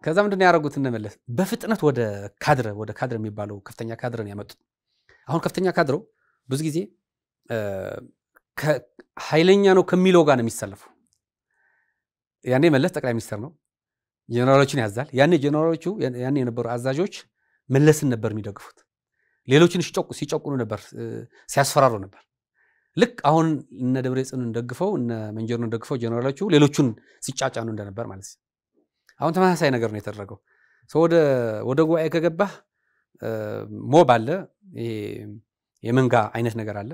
ከዛ ምንድነው ያደረጉት እነመለስ በፍጥነት ወደ ካድረ የሚባለው ከፍተኛ ካድረን ያመጡት አሁን ከፍተኛ ካድረው ብዙ ጊዜ ኃይለኛ ነው ከሚለው ጋር ነው የሚሰለፈው ያኔ መለስ ጠቅላይ ሚኒስትር ነው ጄኔራሎችን ያዛል ያኔ ጄኔራሎቹ ያኔ የነበሩ አዛዦች መለስን ነበር የሚደግፉት ሌሎችን ሲጨቁኑ ነበር ሲያስፈራሩ ነበር ልክ አሁን እነ ደብረጽዮንን ደግፈው እነ መንጀሩን ደግፈው ጄኔራሎቹ ሌሎችን ሲጫጫኑ እንደነበር ማለት ነው አሁን ተመሳሳይ ነገር ነው የተደረገው ወደ ጉባኤ ከገባህ ሞብ አለ ይሄ የመንጋ አይነት ነገር አለ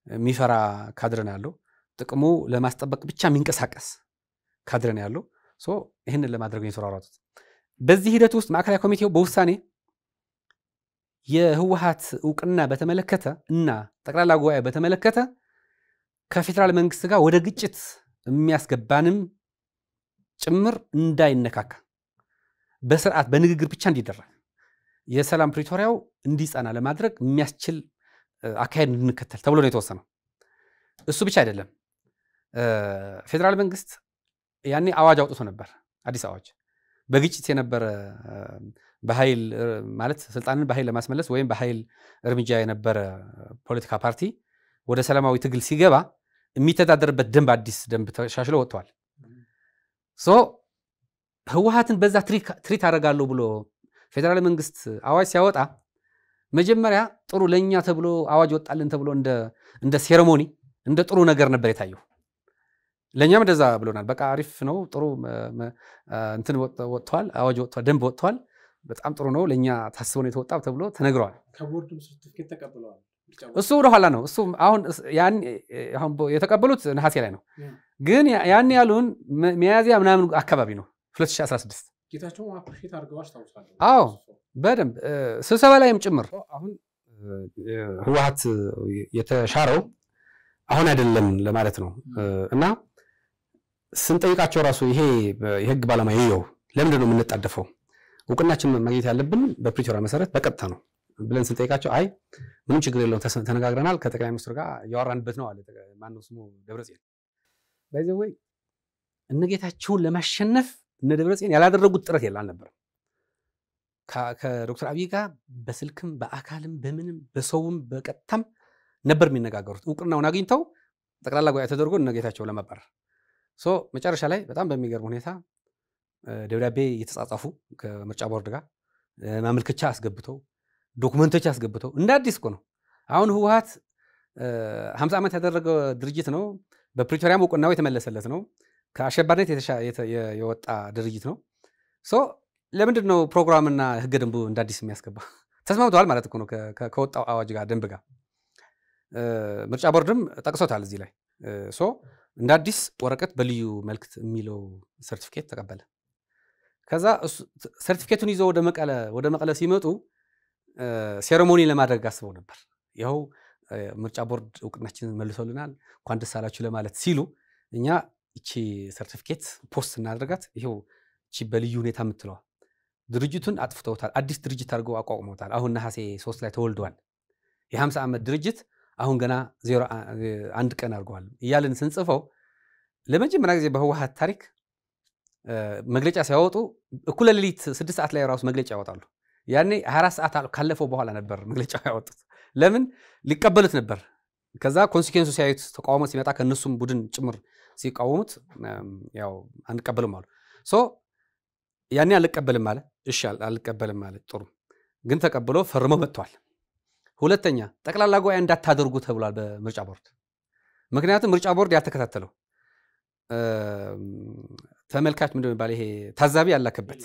የሚፈራ ካድረን ያለው ጥቅሙ ለማስጠበቅ ብቻ የሚንቀሳቀስ ካድረን ያለው ይሄንን ለማድረግ ነው የተራራጡት በዚህ ሂደት ውስጥ ማዕከላዊ ኮሚቴው በውሳኔ የህወሓት ዕውቅና በተመለከተ እና ጠቅላላ ጉባኤ በተመለከተ ከፌደራል መንግስት ጋር ወደ ግጭት የሚያስገባንም ጭምር እንዳይነካካ በስርዓት በንግግር ብቻ እንዲደረግ የሰላም ፕሪቶሪያው እንዲጸና ለማድረግ የሚያስችል አካሄድ እንድንከተል ተብሎ ነው የተወሰነው እሱ ብቻ አይደለም ፌደራል መንግስት ያኔ አዋጅ አውጥቶ ነበር አዲስ አዋጅ በግጭት የነበረ በኃይል ማለት ስልጣንን በኃይል ለማስመለስ ወይም በኃይል እርምጃ የነበረ ፖለቲካ ፓርቲ ወደ ሰላማዊ ትግል ሲገባ የሚተዳደርበት ደንብ አዲስ ደንብ ተሻሽሎ ወጥቷል ህወሓትን በዛ ትሪት አደርጋለሁ ብሎ ፌደራል መንግስት አዋጅ ሲያወጣ መጀመሪያ ጥሩ ለኛ ተብሎ አዋጅ ወጣልን ተብሎ እንደ ሴሬሞኒ እንደ ጥሩ ነገር ነበር የታየው ለኛም እንደዛ ብሎናል በቃ አሪፍ ነው ጥሩ እንትን ወጥቷል አዋጅ ወጥቷል ደንብ ወጥቷል በጣም ጥሩ ነው ለኛ ታስቦ ነው የተወጣው ተብሎ ተነግሯል ከቦርዱም ሰርቲፊኬት ተቀብለዋል እሱ ወደ ኋላ ነው እሱ አሁን የተቀበሉት ነሐሴ ላይ ነው ግን ያን ያሉን ሚያዝያ ምናምን አካባቢ ነው 2016 ጌታቸው አፕሪሼት አድርገው አስታውሳለሁ አዎ በደንብ ስብሰባ ላይም ጭምር አሁን ህወሓት የተሻረው አሁን አይደለም ለማለት ነው እና ስንጠይቃቸው ራሱ ይሄ የህግ ባለሙያ ይየው ለምንድን ነው የምንጣደፈው ዕውቅናችን ማግኘት ያለብን በፕሪቶሪያ መሰረት በቀጥታ ነው ብለን ስንጠይቃቸው አይ ምንም ችግር የለውም ተነጋግረናል ከጠቅላይ ሚኒስትሩ ጋር ያወራንበት ነው አለ ማነው ስሙ ደብረጽዮን ባይዘው ወይ እነጌታቸውን ለማሸነፍ እነ ደብረጽዮን ያላደረጉት ጥረት የለም ነበር ከዶክተር አብይ ጋር በስልክም በአካልም በምንም በሰውም በቀጥታም ነበር የሚነጋገሩት ዕውቅናውን አግኝተው ጠቅላላ ጉባኤ ተደርጎ እነጌታቸው ለማባረር መጨረሻ ላይ በጣም በሚገርም ሁኔታ ደብዳቤ እየተጻጻፉ ከምርጫ ቦርድ ጋር ማመልከቻ አስገብተው ዶክመንቶች አስገብተው እንደ አዲስ እኮ ነው አሁን ህወሓት 50 ዓመት ያደረገ ድርጅት ነው በፕሪቶሪያም ዕውቅናው የተመለሰለት ነው ከአሸባሪነት የወጣ ድርጅት ነው ለምንድን ነው ፕሮግራምና ህገ ደንቡ እንደ አዲስ የሚያስገባ ተስማምተዋል ማለት እኮ ነው ከወጣው አዋጅ ጋር ደንብ ጋር ምርጫ ቦርድም ጠቅሶታል እዚህ ላይ እንደ አዲስ ወረቀት በልዩ መልክት የሚለው ሰርቲፊኬት ተቀበለ ከዛ ሰርቲፊኬቱን ይዘው ወደ መቀለ ሲመጡ ሴሬሞኒ ለማድረግ አስበው ነበር ይኸው ምርጫ ቦርድ ዕውቅናችንን መልሶልናል እንኳን ደስ አላችሁ ለማለት ሲሉ እኛ እቺ ሰርቲፊኬት ፖስት እናደርጋት ይኸው እቺ በልዩ ሁኔታ የምትለዋ ድርጅቱን አጥፍተውታል አዲስ ድርጅት አድርገው አቋቁመውታል አሁን ነሐሴ 3 ላይ ተወልደዋል የ50 ዓመት ድርጅት አሁን ገና 01 ቀን አድርገዋል እያልን ስንጽፈው ለመጀመሪያ ጊዜ በህወሓት ታሪክ መግለጫ ሲያወጡ እኩለ ሌሊት 6 ሰዓት ላይ ራሱ መግለጫ ያወጣሉ ያኔ 24 ሰዓት ካለፈው በኋላ ነበር መግለጫ ያወጡት ለምን ሊቀበሉት ነበር ከዛ ኮንሲኩዌንሱ ሲያዩት ተቃውሞ ሲመጣ ከነሱም ቡድን ጭምር ሲቃወሙት ያው አንቀበልም አሉ ሶ ያኔ አልቀበልም ማለት እሺ አልቀበልም ማለት ጥሩ ግን ተቀብሎ ፈርመው መጥቷል ሁለተኛ ጠቅላላ ጉባኤ እንዳታደርጉ ተብሏል በምርጫ ቦርድ ምክንያቱም ምርጫ ቦርድ ያልተከታተለው ተመልካች ምንድነው ባለ ይሄ ታዛቢ ያላከበት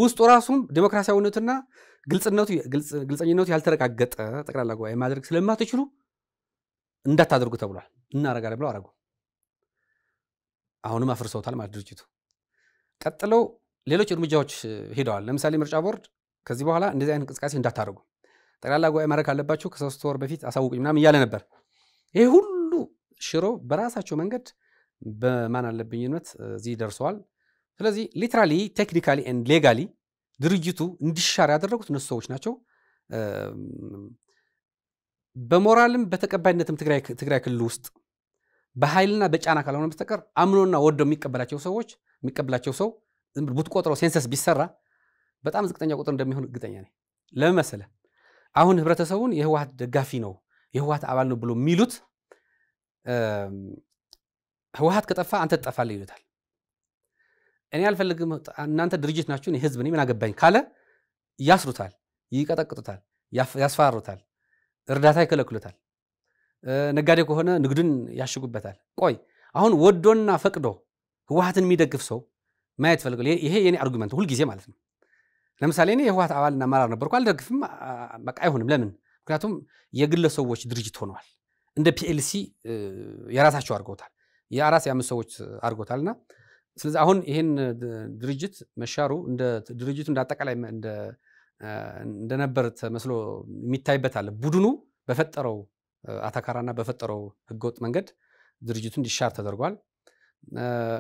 ውስጡ ራሱም ዲሞክራሲያዊነቱና ግልጽነቱ ያልተረጋገጠ ጠቅላላ ጉባኤ ማድረግ ስለማትችሉ እንዳታደርጉ ተብሏል እናረጋለን ብለው አረጉ አሁንም አፍርሰውታል ማለት ድርጅቱ ቀጥለው ሌሎች እርምጃዎች ሄደዋል ለምሳሌ ምርጫ ቦርድ ከዚህ በኋላ እንደዚህ አይነት እንቅስቃሴ እንዳታደርጉ ጠቅላላ ጉባኤ ማድረግ አለባችሁ ከ3 ወር በፊት አሳውቁኝ ምናምን ይያለ ነበር ይሄ ሁሉ ሽሮ በራሳቸው መንገድ በማን አለብኝነት እዚህ ደርሰዋል ስለዚህ ሊትራሊ ቴክኒካሊ ኤንድ ሌጋሊ ድርጅቱ እንዲሻር ያደረጉት እነሱ ሰዎች ናቸው በሞራልም በተቀባይነትም ትግራይ ክልል ውስጥ በኃይልና በጫና ካልሆነ በስተቀር አምኖና ወደው የሚቀበላቸው ሰው ብትቆጥረው ሴንሰስ ቢሰራ በጣም ዝቅተኛ ቁጥር እንደሚሆን እርግጠኛ ነኝ ለምን መሰለ አሁን ህብረተሰቡን የህወሓት ደጋፊ ነው የህወሓት አባል ነው ብሎ የሚሉት ህወሓት ከጠፋ አንተ ተጠፋለህ ይሉታል እኔ አልፈልግም እናንተ ድርጅት ናችሁ እኔ ህዝብ ነኝ ምን አገባኝ ካለ ያስሩታል ይቀጠቅጡታል ያስፈራሩታል እርዳታ ይከለክሉታል ነጋዴ ከሆነ ንግዱን ያሽጉበታል ቆይ አሁን ወዶና ፈቅዶ ህወሓትን የሚደግፍ ሰው ማየት ፈልገው ይሄ የኔ አርጉመንት ሁሉ ጊዜ ማለት ነው ለምሳሌ እኔ የህወሓት አባልና አመራር ነበርኩ አልደግፍም በቃ አይሆንም ለምን ምክንያቱም የግለሰቦች ድርጅት ሆነዋል እንደ ፒኤልሲ የራሳቸው አርገውታል የአራስ ያምስት ሰዎች አርገውታልና ስለዚህ አሁን ይሄን ድርጅት መሻሩ እንደ ድርጅቱ እንዳጠቃላይ እንደነበር ተመስሎ የሚታይበት አለ ቡድኑ በፈጠረው አታካራና በፈጠረው ህገወጥ መንገድ ድርጅቱ እንዲሻር ተደርጓል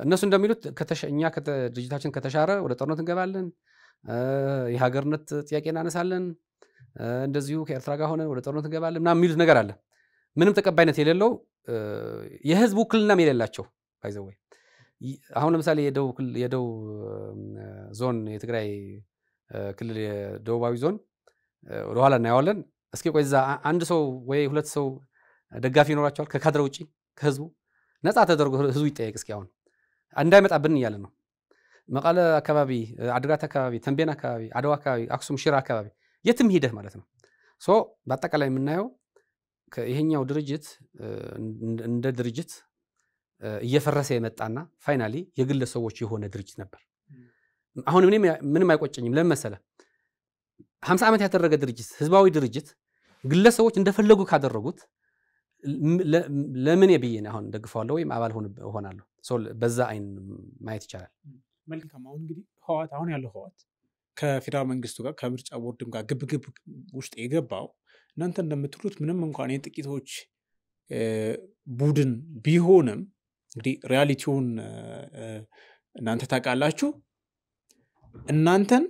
እነሱ እንደሚሉት ከተሸኛ ድርጅታችን ከተሻረ ወደ ጦርነት እንገባለን የሀገርነት ጥያቄ እናነሳለን እንደዚሁ ከኤርትራ ጋር ሆነን ወደ ጦርነት እንገባለን ምናምን የሚሉት ነገር አለ ምንም ተቀባይነት የሌለው የህዝብ ውክልናም የሌላቸው ባይዘወይ አሁን ለምሳሌ የደቡብ ዞን የትግራይ ክልል የደቡባዊ ዞን ወደ ኋላ እናያለን እስኪ ቆይ እዛ አንድ ሰው ወይ ሁለት ሰው ደጋፊ ይኖራቸዋል ከካድረ ውጪ ከህዝቡ ነፃ ተደርጎ ህዝቡ ይጠየቅ እስኪ አሁን እንዳይመጣብን ይያለ ነው መቀለ አካባቢ አድግራት አካባቢ ተንቤን አካባቢ አድዋ አካባቢ አክሱም ሽራ አካባቢ የትም ሂደህ ማለት ነው ሶ በአጠቃላይ የምናየው ይሄኛው ድርጅት እንደ ድርጅት እየፈረሰ የመጣና ፋይናሊ የግለሰቦች የሆነ ድርጅት ነበር አሁን ምንም አይቆጨኝም ለምን መሰለ 50 ዓመት ያደረገ ድርጅት ህዝባዊ ድርጅት ግለሰቦች እንደፈለጉ ካደረጉት ለምን የብየን አሁን ደግፈዋለሁ ወይ አባል ሆናለሁ ሶ በዛ አይን ማየት ይቻላል መልካም አሁን እንግዲህ ህወሓት አሁን ያለው ህወሓት ከፌደራል መንግስቱ ጋር ከምርጫ ቦርድም ጋር ግብግብ ውስጥ የገባው እናንተ እንደምትሉት ምንም እንኳን የጥቂቶች ቡድን ቢሆንም እንግዲህ ሪያሊቲውን እናንተ ታውቃላችሁ እናንተን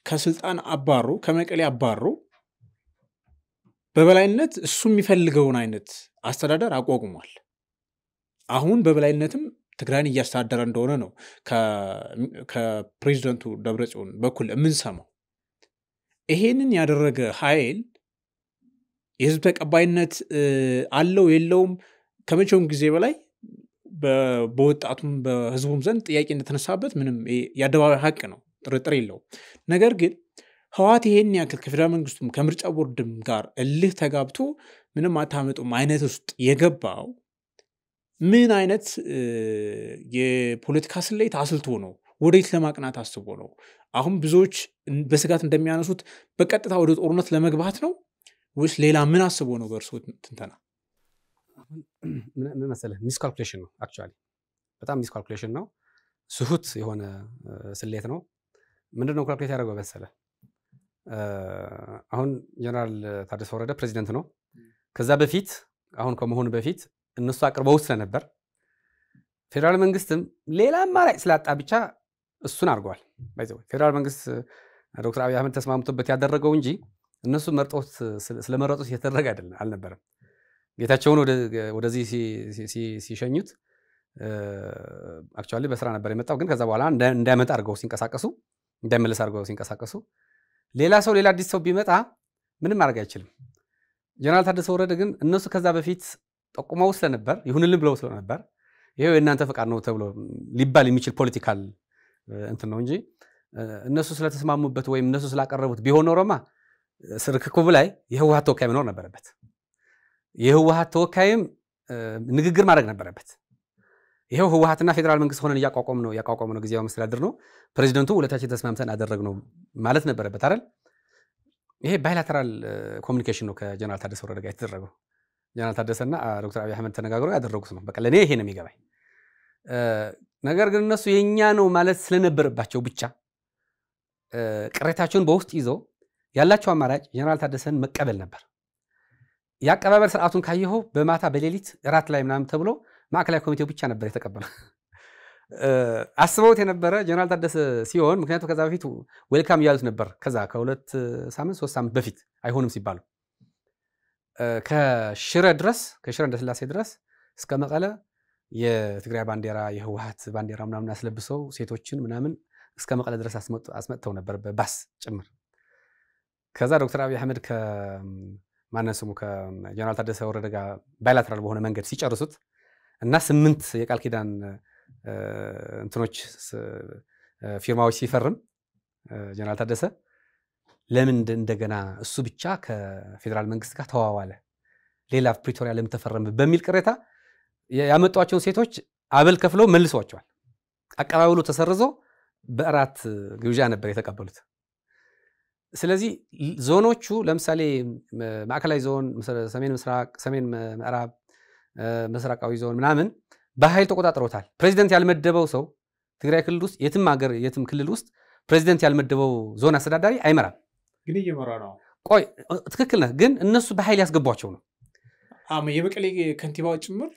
ከስልጣን አባሩ ከመቀሌ አባሩ በበላይነት እሱ የሚፈልገውን አይነት አስተዳደር አቋቁሟል አሁን በበላይነትም ትግራይን እያስተዳደረ እንደሆነ ነው ከፕሬዝዳንቱ ደብረጽዮን በኩል የምንሰማው ይሄንን ያደረገ ኃይል የህዝብ ተቀባይነት አለው የለውም ከመቼውም ጊዜ በላይ በወጣቱም በህዝቡም ዘንድ ጥያቄ እንደተነሳበት ምንም ያደባባይ ሀቅ ነው ጥርጥር የለውም ነገር ግን ህወሓት ይሄን ያክል ከፌደራል መንግስቱም ከምርጫ ቦርድም ጋር እልህ ተጋብቶ ምንም አታመጡም አይነት ውስጥ የገባው ምን አይነት የፖለቲካ ስሌት አስልቶ ነው ወዴት ለማቅናት አስቦ ነው አሁን ብዙዎች በስጋት እንደሚያነሱት በቀጥታ ወደ ጦርነት ለመግባት ነው ወይስ ሌላ ምን አስቦ ነው በእርሶ ትንተና ምን መሰለህ ሚስካልኩሌሽን ነው አክቹአሊ በጣም ሚስካልኩሌሽን ነው ስሁት የሆነ ስሌት ነው ምንድነው ካልኩሌት ያደረገው መሰለህ አሁን ጀነራል ታደሰ ወረደ ፕሬዚደንት ነው ከዛ በፊት አሁን ከመሆኑ በፊት እነሱ አቅርበው ስለነበር ፌደራል መንግስትም ሌላ አማራጭ ስላጣ ብቻ እሱን አድርጓል ባይዘው ፌደራል መንግስት ዶክተር አብይ አህመድ ተስማምቶበት ያደረገው እንጂ እነሱ መርጦት ስለመረጡት የተደረገ አይደለም አልነበረም ጌታቸውን ወደዚህ ሲሸኙት አክቹአሊ በስራ ነበር የመጣው ግን ከዛ በኋላ እንዳይመጣ አድርገው ሲንቀሳቀሱ እንዳይመለስ አድርገው ሲንቀሳቀሱ ሌላ ሰው ሌላ አዲስ ሰው ቢመጣ ምንም ማድረግ አይችልም ጀነራል ታደሰ ወረደ ግን እነሱ ከዛ በፊት ጠቁመው ስለነበር ይሁንልን ብለው ስለነበር ይሄው የእናንተ ፈቃድ ነው ተብሎ ሊባል የሚችል ፖለቲካል እንትን ነው እንጂ እነሱ ስለተስማሙበት ወይም እነሱ ስላቀረቡት ቢሆን ኖሮማ ስርክኩብ ላይ የህወሓት ተወካይ መኖር ነበረበት የህወሓት ተወካይም ንግግር ማድረግ ነበረበት ይሄው ህወሓትና ፌደራል መንግስት ሆነን ያቋቋም ነው ጊዜያዊ መስተዳድር ነው ፕሬዚደንቱ ሁለታችን ተስማምተን አደረግነው ማለት ነበረበት አይደል ይሄ ባይላተራል ኮሙኒኬሽን ነው ከጀነራል ታደሰ ወረደ ጋር የተደረገው ጀነራል ታደሰና ዶክተር አብይ አህመድ ተነጋግረው ያደረጉት ነው በቃ ለኔ ይሄ ነው የሚገባኝ ነገር ግን እነሱ የኛ ነው ማለት ስለነበረባቸው ብቻ ቅሬታቸውን በውስጥ ይዘው ያላቸው አማራጭ ጀነራል ታደሰን መቀበል ነበር ያቀባበል ስርዓቱን ካየው በማታ በሌሊት ራት ላይ ምናምን ተብሎ ማዕከላዊ ኮሚቴው ብቻ ነበር የተቀበለው አስበውት የነበረ ጀነራል ታደሰ ሲሆን ምክንያቱም ከዛ በፊት ዌልካም ያሉት ነበር ከዛ ከሁለት ሳምንት 3 ሳምንት በፊት አይሆንም ሲባሉ ከሽረ እንደስላሴ ድረስ እስከ መቀለ የትግራይ ባንዲራ የህወሓት ባንዲራ ምናምን አስለብሰው ሴቶችን ምናምን እስከ መቀለ ድረስ አስመጥተው ነበር በባስ ጭምር ከዛ ዶክተር አብይ አህመድ ከማነስሙ ከጀነራል ታደሰ ወረደ ጋር ባይላተራል በሆነ መንገድ ሲጨርሱት እና 8 የቃል ኪዳን እንትኖች ፊርማዎች ሲፈርም ጀነራል ታደሰ ለምን እንደገና እሱ ብቻ ከፌደራል መንግስት ጋር ተዋዋለ ሌላ ፕሪቶሪያ ለምን ተፈረመ በሚል ቅሬታ ያመጣቸው ሴቶች አበል ከፍለው መልሰዋቸዋል አቀባበሉ ተሰርዞ በአራት ግብዣ ነበር የተቀበሉት ስለዚህ ዞኖቹ ለምሳሌ ማዕከላዊ ዞን ሰሜን ምስራቅ ሰሜን ምዕራብ ምስራቃዊ ዞን ምናምን በኃይል ተቆጣጥረውታል ፕሬዚደንት ያልመደበው ሰው ትግራይ ክልል ውስጥ የትም ክልል ውስጥ ፕሬዚደንት ያልመደበው ዞን አስተዳዳሪ አይመራም ግን እየመራ ነው ቆይ ትክክል ነህ ግን እነሱ በኃይል ያስገቧቸው ነው የመቀሌ ከንቲባው ጭምር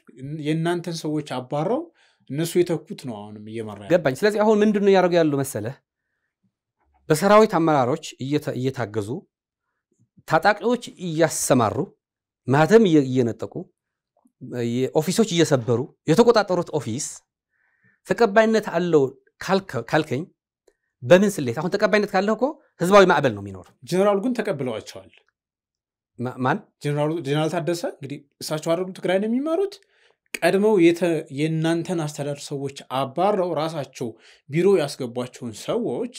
የእናንተን ሰዎች አባረው እነሱ የተኩት ነው አሁንም እየመራ ገባኝ ስለዚህ አሁን ምንድነው ያደርጉ ያለው መሰለ በሰራዊት አመራሮች እየታገዙ ታጣቂዎች እያሰማሩ ማተም እየነጠቁ የኦፊሶች እየሰበሩ የተቆጣጠሩት ኦፊስ ተቀባይነት አለው ካልከኝ በምን ስሌት አሁን ተቀባይነት ካለው እኮ ህዝባዊ ማዕበል ነው የሚኖር ጀነራል ግን ተቀብለዋቸዋል ማን ጀነራል ታደሰ እንግዲህ እሳቸው አይደሉም ትግራይ ነው የሚመሩት ቀድመው የእናንተን አስተዳደር ሰዎች አባረው ራሳቸው ቢሮ ያስገቧቸውን ሰዎች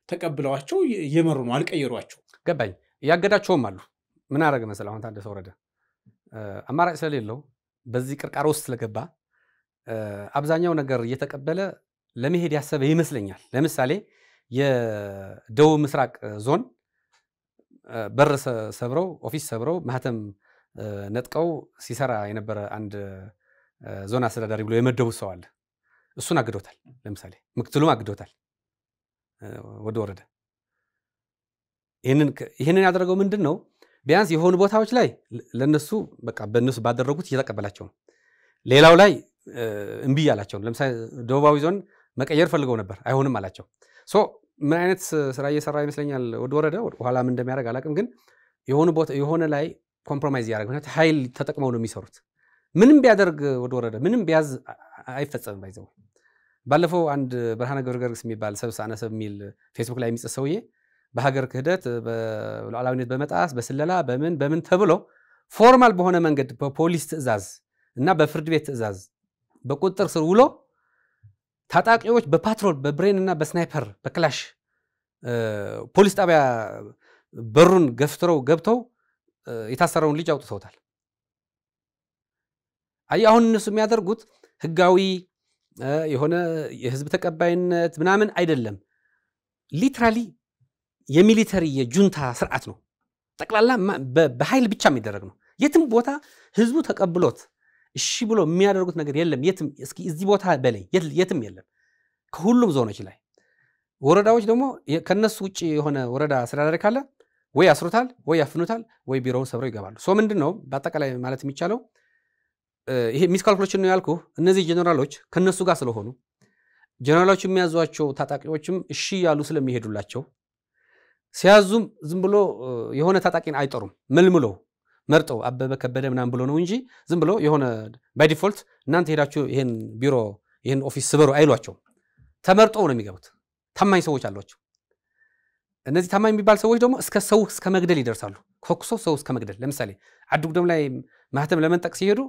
ተቀብለዋቸው እየመሩ ነው አልቀየሯቸው ገባኝ ያገዳቸውም አሉ ምን አረገ መሰለ አሁን ታደሰ ወረደ አማራጭ ስለሌለው በዚህ ቅርቃር ውስጥ ስለገባ አብዛኛው ነገር እየተቀበለ ለመሄድ ያሰበ ይመስለኛል ለምሳሌ የደቡብ ምስራቅ ዞን በር ሰብረው ኦፊስ ሰብረው ማህተም ነጥቀው ሲሰራ የነበረ አንድ ዞን አስተዳዳሪ ብሎ የመደቡት ሰው አለ እሱን አግዶታል ለምሳሌ ምክትሉም አግዶታል ወደ ወረደ ይሄንን ያደረገው ምንድነው ቢያንስ የሆኑ ቦታዎች ላይ ለነሱ በቃ በእነሱ ባደረጉት እየተቀበላቸው ነው ሌላው ላይ እንቢ ያላቸው ለምሳሌ ደቡባዊ ዞን መቀየር ፈልገው ነበር አይሆንም አላቸው ሶ ምን አይነት ስራ እየሰራ ይመስለኛል ወደ ወረደ ኋላ ምን እንደሚያደርግ አላቅም ግን የሆነ ላይ ኮምፕሮማይዝ ያደርጉት ኃይል ተጠቅመው ነው የሚሰሩት ምንም ቢያደርግ ወደ ወረደ ምንም ቢያዝ አይፈጸምም ባይዘው ባለፈው አንድ ብርሃነ ገብረገርግስ የሚባል ሰብሳነሰብ ሚል ፌስቡክ ላይ የሚጽፍ ሰውዬ በሀገር ክህደት በሉዓላዊነት በመጣስ በስለላ በምን ተብሎ ፎርማል በሆነ መንገድ በፖሊስ ትዕዛዝ እና በፍርድ ቤት ትዕዛዝ በቁጥጥር ስር ውሎ ታጣቂዎች በፓትሮል በብሬን እና በስናይፐር በክላሽ ፖሊስ ጣቢያ በሩን ገፍትረው ገብተው የታሰረውን ልጅ አውጥተውታል አሁን እነሱ የሚያደርጉት ህጋዊ የሆነ የህዝብ ተቀባይነት ምናምን አይደለም ሊትራሊ የሚሊተሪ የጁንታ ስርዓት ነው ጠቅላላ በኃይል ብቻ የሚደረግ ነው የትም ቦታ ህዝቡ ተቀብሎት እሺ ብሎ የሚያደርጉት ነገር የለም የትም እስኪ እዚህ ቦታ በላይ የትም የለም ከሁሉም ዞኖች ላይ ወረዳዎች ደግሞ ከነሱ ውጪ የሆነ ወረዳ አስተዳዳሪ ካለ ወይ ያስሩታል ወይ ያፍኑታል ወይ ቢሮውን ሰብረው ይገባሉ ሶ ምንድነው በአጠቃላይ ማለት የሚቻለው ይሄ ሚስካልኩሌሽን ነው ያልኩ እነዚህ ጀነራሎች ከነሱ ጋር ስለሆኑ ጀነራሎች የሚያዟቸው ታጣቂዎችም እሺ ያሉ ስለሚሄዱላቸው ሲያዙም ዝም ብሎ የሆነ ታጣቂን አይጠሩም መልምሎ መርጠው አበበ ከበደ ምናምን ብሎ ነው እንጂ ዝም ብሎ የሆነ ባይ ዲፎልት እናንተ ሄዳችሁ ይሄን ቢሮ ይሄን ኦፊስ ስበሩ አይሏቸው ተመርጠው ነው የሚገቡት ታማኝ ሰዎች አሏቸው እነዚህ ታማኝ የሚባል ሰዎች ደግሞ እስከ መግደል ይደርሳሉ ኮክሶ ሰው እስከ መግደል ለምሳሌ አዱግደም ላይ ማህተም ለመንጠቅ ሲሄዱ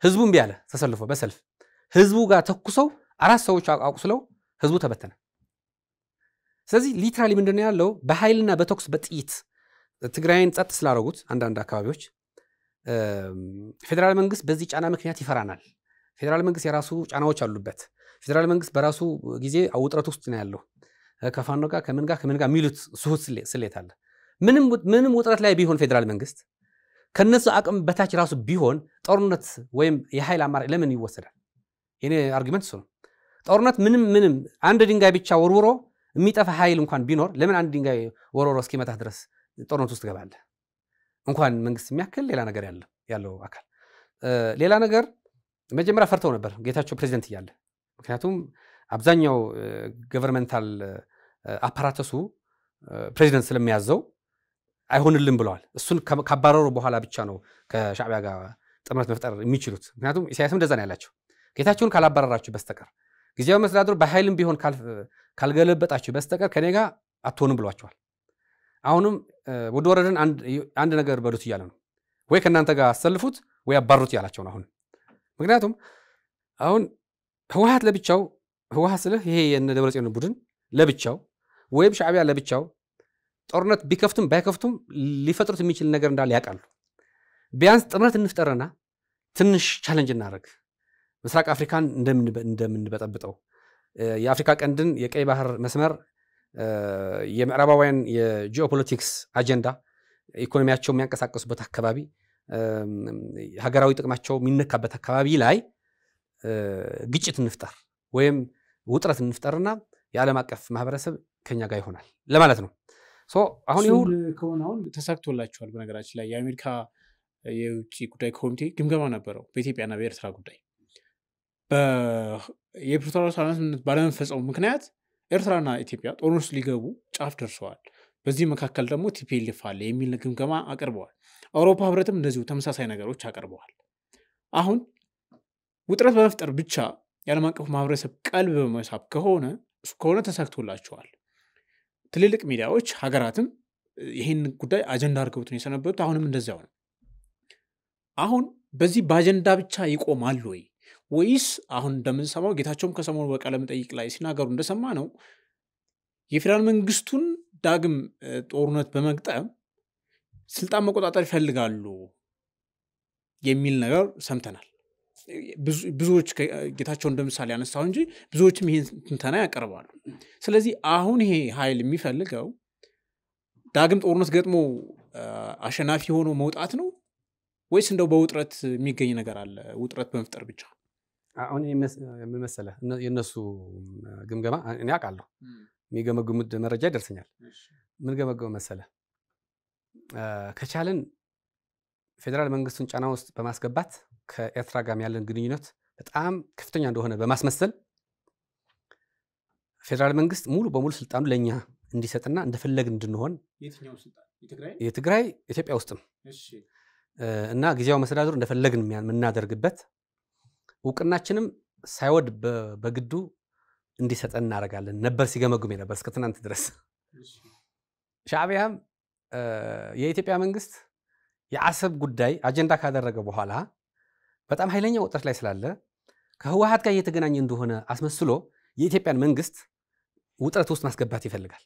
ህዝቡን ቢያለ ተሰልፎ በሰልፍ ህዝቡ ጋር ተኩሰው አራት ሰዎች አቁስለው ህዝቡ ተበተነ ስለዚህ ሊትራሊ ምንድነው ያለው በኃይልና በተኩስ በጥይት ትግራይን ጸጥ ስላረጉት አንዳንድ አካባቢዎች ፌደራል መንግስት በዚህ ጫና ምክንያት ይፈራናል ፌደራል መንግስት የራሱ ጫናዎች አሉበት ፌደራል መንግስት በራሱ ጊዜ አውጥረት ውስጥ ነው ያለው ከፋኖ ጋር ከምን ጋር ሚሉት ሱሁት ስሌት አለ ምንም ውጥረት ላይ ቢሆን ፌደራል መንግስት ከነሱ አቅም በታች ራሱ ቢሆን ጦርነት ወይም የኃይል አማራጭ ለምን ይወሰዳል የኔ አርጊመንት ነው ጦርነት ምንም አንድ ድንጋይ ብቻ ወርውሮ የሚጠፋ ኃይል እንኳን ቢኖር ለምን አንድ ድንጋይ ወርውሮ እስኪመታ ድረስ ጦርነት ውስጥ ገባለ እንኳን መንግስት የሚያክል ሌላ ነገር ያለው አካል ሌላ ነገር መጀመሪያ ፈርተው ነበር ጌታቸው ፕሬዝዳንት ይያለ ምክንያቱም አብዛኛው ገቨርንመንታል አፓራተሱ ፕሬዝዳንት ስለሚያዘው አይሆንልም ብለዋል እሱን ካባረሩ በኋላ ብቻ ነው ከሻዕቢያ ጋር ጥምረት መፍጠር የሚችሉት ምክንያቱም ኢሳያስም እንደዛ ነው ያላቸው ጌታቸውን ካላባረራችሁ በስተቀር ጊዜያዊ መስተዳድሩ በኃይልም ቢሆን ካልገለበጣችሁ በስተቀር ከኔ ጋር አትሆንም ብሏቸዋል አሁንም ወደ ወረደን አንድ ነገር በሉት ይያለ ነው ወይ ከናንተ ጋር አሰልፉት ወይ አባሩት ያላቸው ነው አሁን ምክንያቱም አሁን ህወሓት ለብቻው ህወሓት ስለ ይሄ የደብረጽዮን ቡድን ለብቻው ወይም ሻዕቢያ ለብቻው ጦርነት ቢከፍቱም ባይከፍቱም ሊፈጥሩት የሚችል ነገር እንዳለ ያቃሉ ቢያንስ ጥምረት እንፍጠርና ትንሽ ቻሌንጅ እናደርግ ምስራቅ አፍሪካን እንደምንበጠብጠው የአፍሪካ ቀንድን የቀይ ባህር መስመር የምዕራባውያን የጂኦፖለቲክስ አጀንዳ ኢኮኖሚያቸው የሚያንቀሳቀሱበት አካባቢ ሀገራዊ ጥቅማቸው የሚነካበት አካባቢ ላይ ግጭት እንፍጠር ወይም ውጥረት እንፍጠርና የዓለም አቀፍ ማህበረሰብ ከኛ ጋር ይሆናል ለማለት ነው አሁን ይሁን ከሆነውን ተሳክቶላቸዋል በነገራችን ላይ የአሜሪካ የውጭ ጉዳይ ኮሚቴ ግምገማ ነበረው በኢትዮጵያና በኤርትራ ጉዳይ የፕሪቶሪያ ስምምነት ባለመፈጸሙ ምክንያት ኤርትራና ኢትዮጵያ ጦርነት ሊገቡ ጫፍ ደርሰዋል በዚህ መካከል ደግሞ ቲፒኤልኤፍ አለ የሚል ግምገማ አቀርበዋል አውሮፓ ህብረትም እንደዚሁ ተመሳሳይ ነገሮች አቀርበዋል አሁን ውጥረት በመፍጠር ብቻ የዓለም አቀፍ ማህበረሰብ ቀልብ በመሳብ ከሆነ ተሳክቶላቸዋል ትልልቅ ሚዲያዎች ሀገራትም ይሄን ጉዳይ አጀንዳ አድርገውት ነው የሰነበቱት አሁንም እንደዛው ነው አሁን በዚህ በአጀንዳ ብቻ ይቆማል ወይስ አሁን እንደምንሰማው ጌታቸውም ከሰሞኑ በቃለ መጠይቅ ላይ ሲናገሩ እንደሰማ ነው የፌደራል መንግስቱን ዳግም ጦርነት በመግጠም ስልጣን መቆጣጠር ይፈልጋሉ የሚል ነገር ሰምተናል ብዙዎች ጌታቸው እንደምሳሌ ያነሳው እንጂ ብዙዎችም ይሄን ትንተና ያቀርባሉ ስለዚህ አሁን ይሄ ኃይል የሚፈልገው ዳግም ጦርነት ገጥሞ አሸናፊ ሆኖ መውጣት ነው ወይስ እንደው በውጥረት የሚገኝ ነገር አለ ውጥረት በመፍጠር ብቻ አሁን ምን መሰለህ የነሱ ግምገማ እኔ አውቃለሁ የሚገመግሙት መረጃ ይደርሰኛል ምን ገመገሙ መሰለህ ከቻለን ፌደራል መንግስቱን ጫና ውስጥ በማስገባት ከኤርትራ ጋር ያለን ግንኙነት በጣም ከፍተኛ እንደሆነ በማስመሰል ፌደራል መንግስት ሙሉ በሙሉ ስልጣኑ ለኛ እንዲሰጥና እንደፈለግን እንድንሆን የትኛው ስልጣን የትግራይ ኢትዮጵያ ውስጥም እና ጊዜያዊ መስተዳድሩ እንደፈለግን ምናደርግበት ውቅናችንም ሳይወድ በግዱ እንዲሰጠን እናረጋለን ነበር ሲገመግም ነበር እስከ ትናንት ድረስ ሻዕቢያም የኢትዮጵያ መንግስት የአሰብ ጉዳይ አጀንዳ ካደረገ በኋላ በጣም ኃይለኛ ውጥረት ላይ ስላለ ከህወሓት ጋር እየተገናኘ እንደሆነ አስመስሎ የኢትዮጵያን መንግስት ውጥረት ውስጥ ማስገባት ይፈልጋል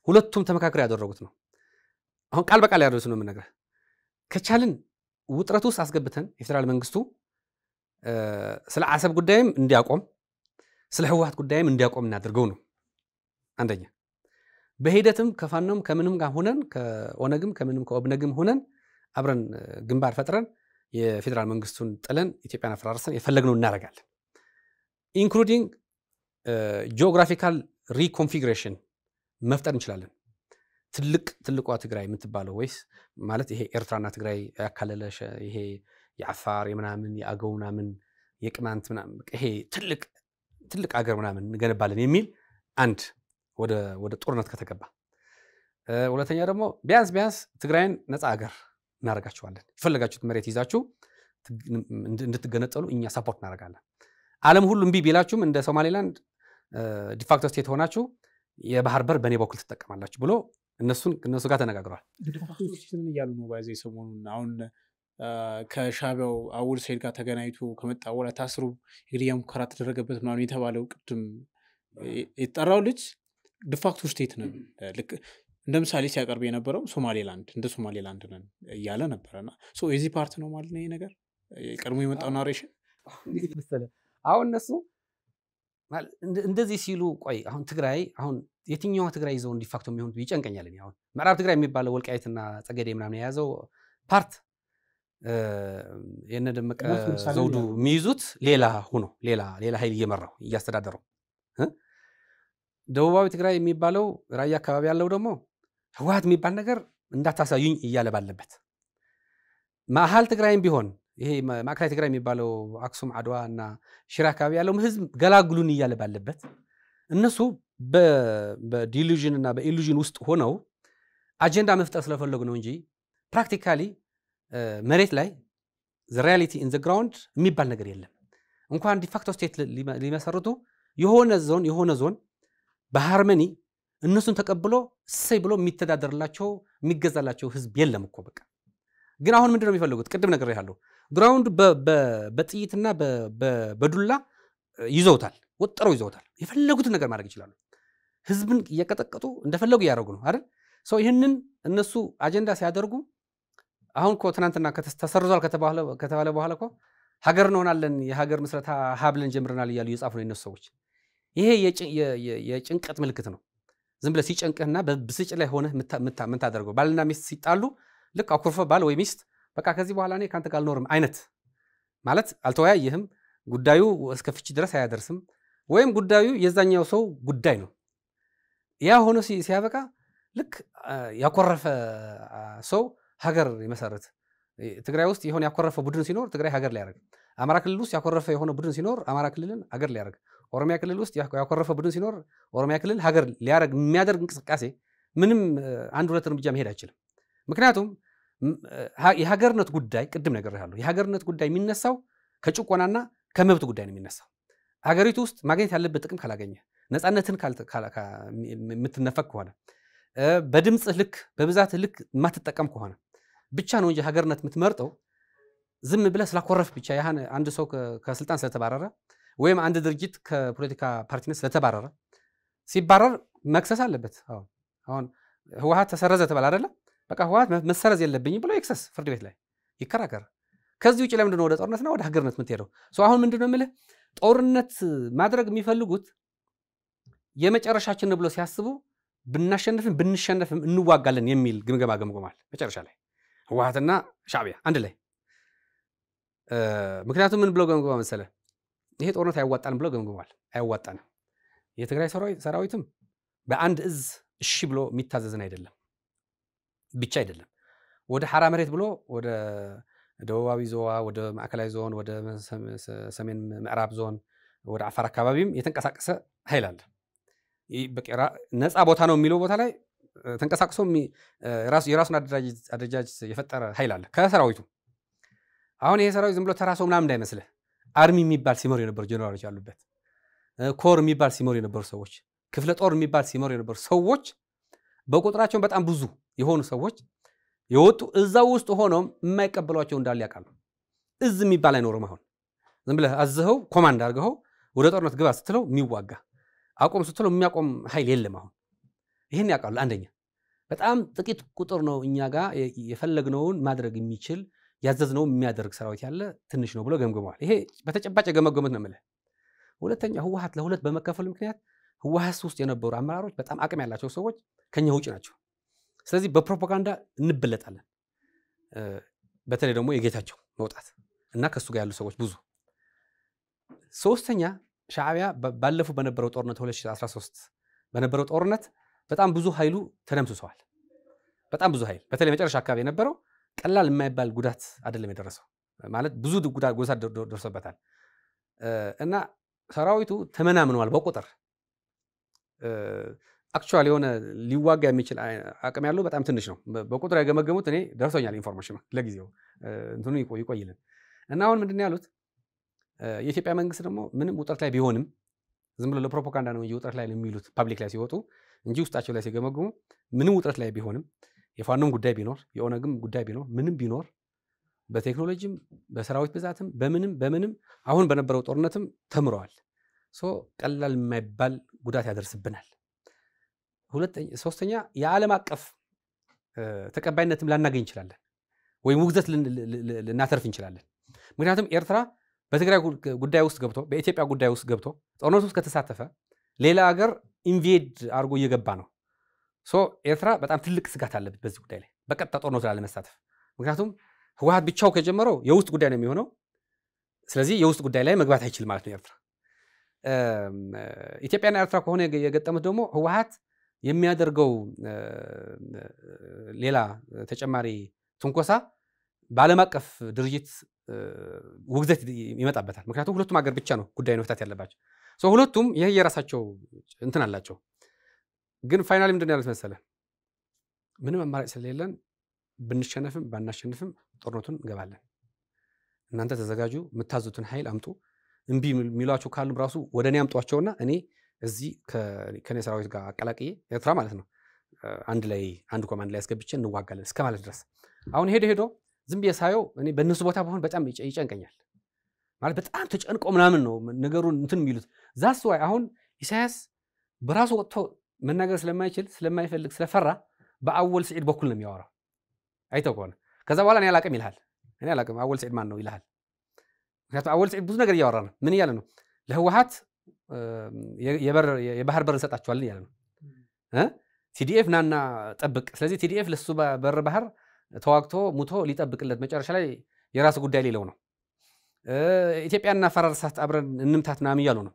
ሁለቱም ተመካክረው ያደረጉት ነው አሁን ቃል በቃል ያደረጉት ነው ምንነግርህ ከቻልን ውጥረት ውስጥ አስገብተን የፌደራል መንግስቱ ስለ አሰብ ጉዳይም እንዲያቆም ስለ ህወሓት ጉዳይም እንዲያቆም እናደርገው ነው አንደኛ በሂደትም ከፋኖም ከምንም ጋር ሆነን ከኦነግም ከምንም ከኦብነግም ሆነን አብረን ግንባር ፈጥረን የፌደራል መንግስቱን ጥለን ኢትዮጵያን አፈራርሰን የፈለግነው እናረጋለን ኢንክሉዲንግ ጂኦግራፊካል ሪኮንፊግሬሽን መፍጠር እንችላለን ትልቋ ትግራይ የምትባለው ወይስ ማለት ይሄ ኤርትራና ትግራይ ያካለለሽ ይሄ የአፋር የምናምን የአገው ምናምን የቅማንት ምናምን ይሄ ትልቅ አገር ምናምን እንገነባለን የሚል አንድ ወደ ጦርነት ከተገባ ሁለተኛ ደግሞ ቢያንስ ትግራይን ነፃ አገር እናረጋቸዋለን ይፈልጋችሁት መሬት ይዛችሁ እንድትገነጠሉ እኛ ሰፖርት እናረጋለን ዓለም ሁሉ እምቢ ቢላችሁም እንደ ሶማሌላንድ ዲፋክቶ ስቴት ሆናችሁ የባህር በር በኔ በኩል ትጠቀማላችሁ ብሎ እነሱ ጋር ተነጋግሯል ዲፋክቶ ስቴትን ያሉ ነው ባይዘ ሰሞኑን አሁን ከሻቢያው አውል ሰይድ ጋር ተገናኝቶ ከመጣ በኋላ ታስሮ የግድያ ሙከራ ተደረገበት ምናምን የተባለው ቅድም የተጠራው ልጅ ድፋክቱ ስቴት ነው። ልክ እንደ ምሳሌ ሲያቀርብ የነበረው ሶማሌላንድ እንደ ሶማሌላንድ ነን እያለ ነበረና የዚህ ፓርት ነው ማለት ነው ይሄ ነገር ቀድሞ የመጣው ናሬሽን። አሁን እነሱ እንደዚህ ሲሉ ቆይ አሁን ትግራይ አሁን የትኛው ትግራይ ይዘው እንዲፋክቶ የሚሆን ይጨንቀኛል። አሁን ምዕራብ ትግራይ የሚባለው ወልቃይትና ጸገዴ ምናምን የያዘው ፓርት የነ ደመቀ ዘውዱ የሚይዙት ሌላ ሆኖ ሌላ ኃይል እየመራው እያስተዳደረው ደቡባዊ ትግራይ የሚባለው ራያ አካባቢ ያለው ደግሞ ህወሓት የሚባል ነገር እንዳታሳዩኝ እያለ ባለበት ማሃል ትግራይም ቢሆን ይሄ ማዕከላዊ ትግራይ የሚባለው አክሱም አድዋ እና ሽራ አካባቢ ያለው ህዝብ ገላግሉን እያለ ባለበት እነሱ በዲሉዥን እና በኢሉዥን ውስጥ ሆነው አጀንዳ መፍጠር ስለፈለጉ ነው እንጂ ፕራክቲካሊ መሬት ላይ the reality in the ground የሚባል ነገር የለም። እንኳን ዲፋክቶ ስቴት ሊመሰርቱ የሆነ ዞን በሃርመኒ እነሱን ተቀብሎ እሰይ ብሎ የሚተዳደርላቸው የሚገዛላቸው ህዝብ የለም እኮ በቃ። ግን አሁን ምንድነው የሚፈልጉት? ቅድም ነገር ያለው ግራውንድ በጥይትና በዱላ ይዘውታል፣ ወጥረው ይዘውታል። የፈለጉትን ነገር ማድረግ ይችላሉ። ህዝብን እየቀጠቀጡ እንደፈለጉ ያደርጉ ነው አይደል? ይህንን እነሱ አጀንዳ ሲያደርጉ አሁን እኮ ትናንትና ተሰርዟል ከተባለ በኋላ እኮ ሀገር እንሆናለን የሀገር ምስረታ ሀብለን ጀምረናል እያሉ የጻፉ ነው እነሱ ሰዎች። ይሄ የጭንቀት ምልክት ነው። ዝም ብለህ ሲጨንቅህና በብስጭት ላይ ሆነህ ምን ታደርገው? ባልና ሚስት ሲጣሉ ልክ አኩርፈ ባል ወይ ሚስት በቃ ከዚህ በኋላ እኔ ካንተ ጋር አልኖርም አይነት ማለት አልተወያየህም፣ ጉዳዩ እስከ ፍቺ ድረስ አያደርስም፣ ወይም ጉዳዩ የዛኛው ሰው ጉዳይ ነው። ያ ሆኖ ሲያበቃ ልክ ያኮረፈ ሰው ሀገር ይመሰርት። ትግራይ ውስጥ የሆነ ያኮረፈ ቡድን ሲኖር ትግራይ ሀገር ላይ ያደርግ፣ አማራ ክልል ውስጥ ያኮረፈ የሆነ ቡድን ሲኖር አማራ ክልልን ሀገር ላይ ያደርግ፣ ኦሮሚያ ክልል ውስጥ ያኮረፈ ቡድን ሲኖር ኦሮሚያ ክልል ሀገር ሊያደርግ የሚያደርግ እንቅስቃሴ ምንም አንድ ሁለት እርምጃ መሄድ አይችልም። ምክንያቱም የሀገርነት ጉዳይ ቅድም ነገር ያለው የሀገርነት ጉዳይ የሚነሳው ከጭቆናና ከመብት ጉዳይ ነው የሚነሳው። ሀገሪቱ ውስጥ ማግኘት ያለበት ጥቅም ካላገኘ፣ ነፃነትን የምትነፈቅ ከሆነ፣ በድምጽ ልክ በብዛት ልክ የማትጠቀም ከሆነ ብቻ ነው እንጂ ሀገርነት የምትመርጠው ዝም ብለህ ስላኮረፍ ብቻ ያህን አንድ ሰው ከስልጣን ስለተባረረ ወይም አንድ ድርጅት ከፖለቲካ ፓርቲነት ስለተባረረ ሲባረር መክሰስ አለበት። አሁን ህወሓት ተሰረዘ ተባለ አይደለ? በቃ ህወሓት መሰረዝ የለብኝም ብሎ ይክሰስ፣ ፍርድ ቤት ላይ ይከራከር። ከዚህ ውጭ ለምንድን ነው ወደ ጦርነትና ወደ ሀገርነት የምትሄደው? አሁን ምንድነው የምልህ ጦርነት ማድረግ የሚፈልጉት የመጨረሻችን ነው ብሎ ሲያስቡ ብናሸንፍም ብንሸነፍም እንዋጋለን የሚል ግምገማ ገምገማል መጨረሻ ላይ ህወሓትና ሻዕቢያ አንድ ላይ። ምክንያቱም ምን ብሎ ገምገማ መሰለ? ይሄ ጦርነት አይዋጣንም ብሎ ገምገማል። አይዋጣንም። የትግራይ ሰራዊትም በአንድ እዝ እሺ ብሎ የሚታዘዝን አይደለም ብቻ አይደለም፣ ወደ ሐራ መሬት ብሎ ወደ ደቡባዊ ዞዋ፣ ወደ ማዕከላዊ ዞን፣ ወደ ሰሜን ምዕራብ ዞን፣ ወደ አፋር አካባቢም የተንቀሳቀሰ ኃይል አለ። ነፃ ቦታ ነው የሚለው ቦታ ላይ ተንቀሳቅሶ የራሱን አደረጃጀት የፈጠረ ኃይል አለ ከሰራዊቱ። አሁን ይሄ ሰራዊት ዝም ብሎ ተራ ሰው ምናምን እንዳይመስልህ። አርሚ የሚባል ሲመሩ የነበሩ ጀነራሎች ያሉበት፣ ኮር የሚባል ሲመሩ የነበሩ ሰዎች፣ ክፍለ ጦር የሚባል ሲመሩ የነበሩ ሰዎች፣ በቁጥራቸው በጣም ብዙ የሆኑ ሰዎች የወጡ እዛው ውስጥ ሆነው የማይቀበሏቸው እንዳለ ያውቃሉ። እዝ የሚባል አይኖርም። አሁን ዝም ብለህ አዝኸው ኮማንድ አድርገው ወደ ጦርነት ግባ ስትለው የሚዋጋ አቆም ስትለው የሚያቆም ኃይል የለም። አሁን ይህን ያውቃሉ። አንደኛ በጣም ጥቂት ቁጥር ነው እኛ ጋር የፈለግነውን ማድረግ የሚችል ያዘዝነው የሚያደርግ ሰራዊት ያለ ትንሽ ነው ብሎ ገምግመዋል። ይሄ በተጨባጭ ገመገሙት ነው የምልህ። ሁለተኛ ህወሓት ለሁለት በመከፈሉ ምክንያት ህወሓት ውስጥ የነበሩ አመራሮች በጣም አቅም ያላቸው ሰዎች ከኛ ውጭ ናቸው። ስለዚህ በፕሮፓጋንዳ እንበለጣለን። በተለይ ደግሞ የጌታቸው መውጣት እና ከሱ ጋር ያሉ ሰዎች ብዙ። ሶስተኛ ሻዕቢያ ባለፈው በነበረው ጦርነት 2013 በነበረው ጦርነት በጣም ብዙ ኃይሉ ተደምስሰዋል። በጣም ብዙ ኃይል በተለይ መጨረሻ አካባቢ የነበረው ቀላል የማይባል ጉዳት አይደለም የደረሰው፣ ማለት ብዙ ጉዳት ደርሶበታል። እና ሰራዊቱ ተመናምነዋል በቁጥር አክቹዋሊ የሆነ ሊዋጋ የሚችል አቅም ያለው በጣም ትንሽ ነው። በቁጥር ያገመገሙት እኔ ደርሶኛል ኢንፎርሜሽን ለጊዜው እንትኑ ይቆይልን። እና አሁን ምንድን ነው ያሉት? የኢትዮጵያ መንግስት ደግሞ ምንም ውጥረት ላይ ቢሆንም ዝም ብሎ ለፕሮፓጋንዳ ነው እንጂ ውጥረት ላይ የሚሉት ፓብሊክ ላይ ሲወጡ እንጂ ውስጣቸው ላይ ሲገመግሙ ምንም ውጥረት ላይ ቢሆንም የፋኖም ጉዳይ ቢኖር የኦነግም ጉዳይ ቢኖር ምንም ቢኖር በቴክኖሎጂም በሰራዊት ብዛትም በምንም አሁን በነበረው ጦርነትም ተምረዋል ሶ ቀላል የማይባል ጉዳት ያደርስብናል ሶስተኛ የዓለም አቀፍ ተቀባይነትም ላናገኝ እንችላለን ወይ ሙግዘት ልናተርፍ እንችላለን ምክንያቱም ኤርትራ በትግራይ ጉዳይ ውስጥ ገብቶ በኢትዮጵያ ጉዳይ ውስጥ ገብቶ ጦርነቱ ውስጥ ከተሳተፈ ሌላ ሀገር ኢንቬድ አድርጎ እየገባ ነው ሶ ኤርትራ በጣም ትልቅ ስጋት አለበት በዚህ ጉዳይ ላይ በቀጥታ ጦርነቱ ላይ ለመሳተፍ ምክንያቱም ህወሓት ብቻው ከጀመረው የውስጥ ጉዳይ ነው የሚሆነው ስለዚህ የውስጥ ጉዳይ ላይ መግባት አይችልም ማለት ነው ኤርትራ ኢትዮጵያና ኤርትራ ከሆነ የገጠሙት ደግሞ ህወሓት የሚያደርገው ሌላ ተጨማሪ ትንኮሳ በዓለም አቀፍ ድርጅት ውግዘት ይመጣበታል ምክንያቱም ሁለቱም ሀገር ብቻ ነው ጉዳይ መፍታት ያለባቸው ሶ ሁለቱም ይሄ የራሳቸው እንትን አላቸው ግን ፋይናሊ ምንድነው ያሉት መሰለህ ምንም አማራጭ ስለሌለን ብንሸነፍም ባናሸንፍም ጦርነቱን እንገባለን እናንተ ተዘጋጁ ምታዙትን ኃይል አምጡ እንቢ ሚሏቸው ካሉ ራሱ ወደኔ አምጧቸውና እኔ እዚህ ከኔ ሰራዊት ጋር አቀላቅዬ ኤርትራ ማለት ነው አንድ ኮማንድ ላይ አስገብቼ እንዋጋለን እስከማለት ድረስ አሁን ሄዶ ዝም ብዬ እኔ በእነሱ ቦታ በሆን በጣም ይጨንቀኛል ማለት በጣም ተጨንቆ ምናምን ነው ነገሩን እንትን የሚሉት ዛስ ዋይ አሁን ኢሳያስ በራሱ ወጥቶ መናገር ስለማይፈልግ ስለፈራ በአወል ሰዒድ በኩል ነው የሚያወራው አይተው ከሆነ ከዛ በኋላ እኔ አላቅም አወል ሰዒድ ማን ነው ይልሃል ምክንያቱም አወል ሰዒድ ብዙ ነገር እያወራ ነው ምን እያለ ነው ለህወሓት የባህር በር እንሰጣቸዋለን እያለ ነው ቲዲኤፍ ናና ጠብቅ ስለዚህ ቲዲኤፍ ለሱ በር ባህር ተዋግቶ ሙቶ ሊጠብቅለት መጨረሻ ላይ የራሱ ጉዳይ ሌለው ነው ኢትዮጵያና ፈራርሳት አብረን እንምታት ናም ይያሉ ነው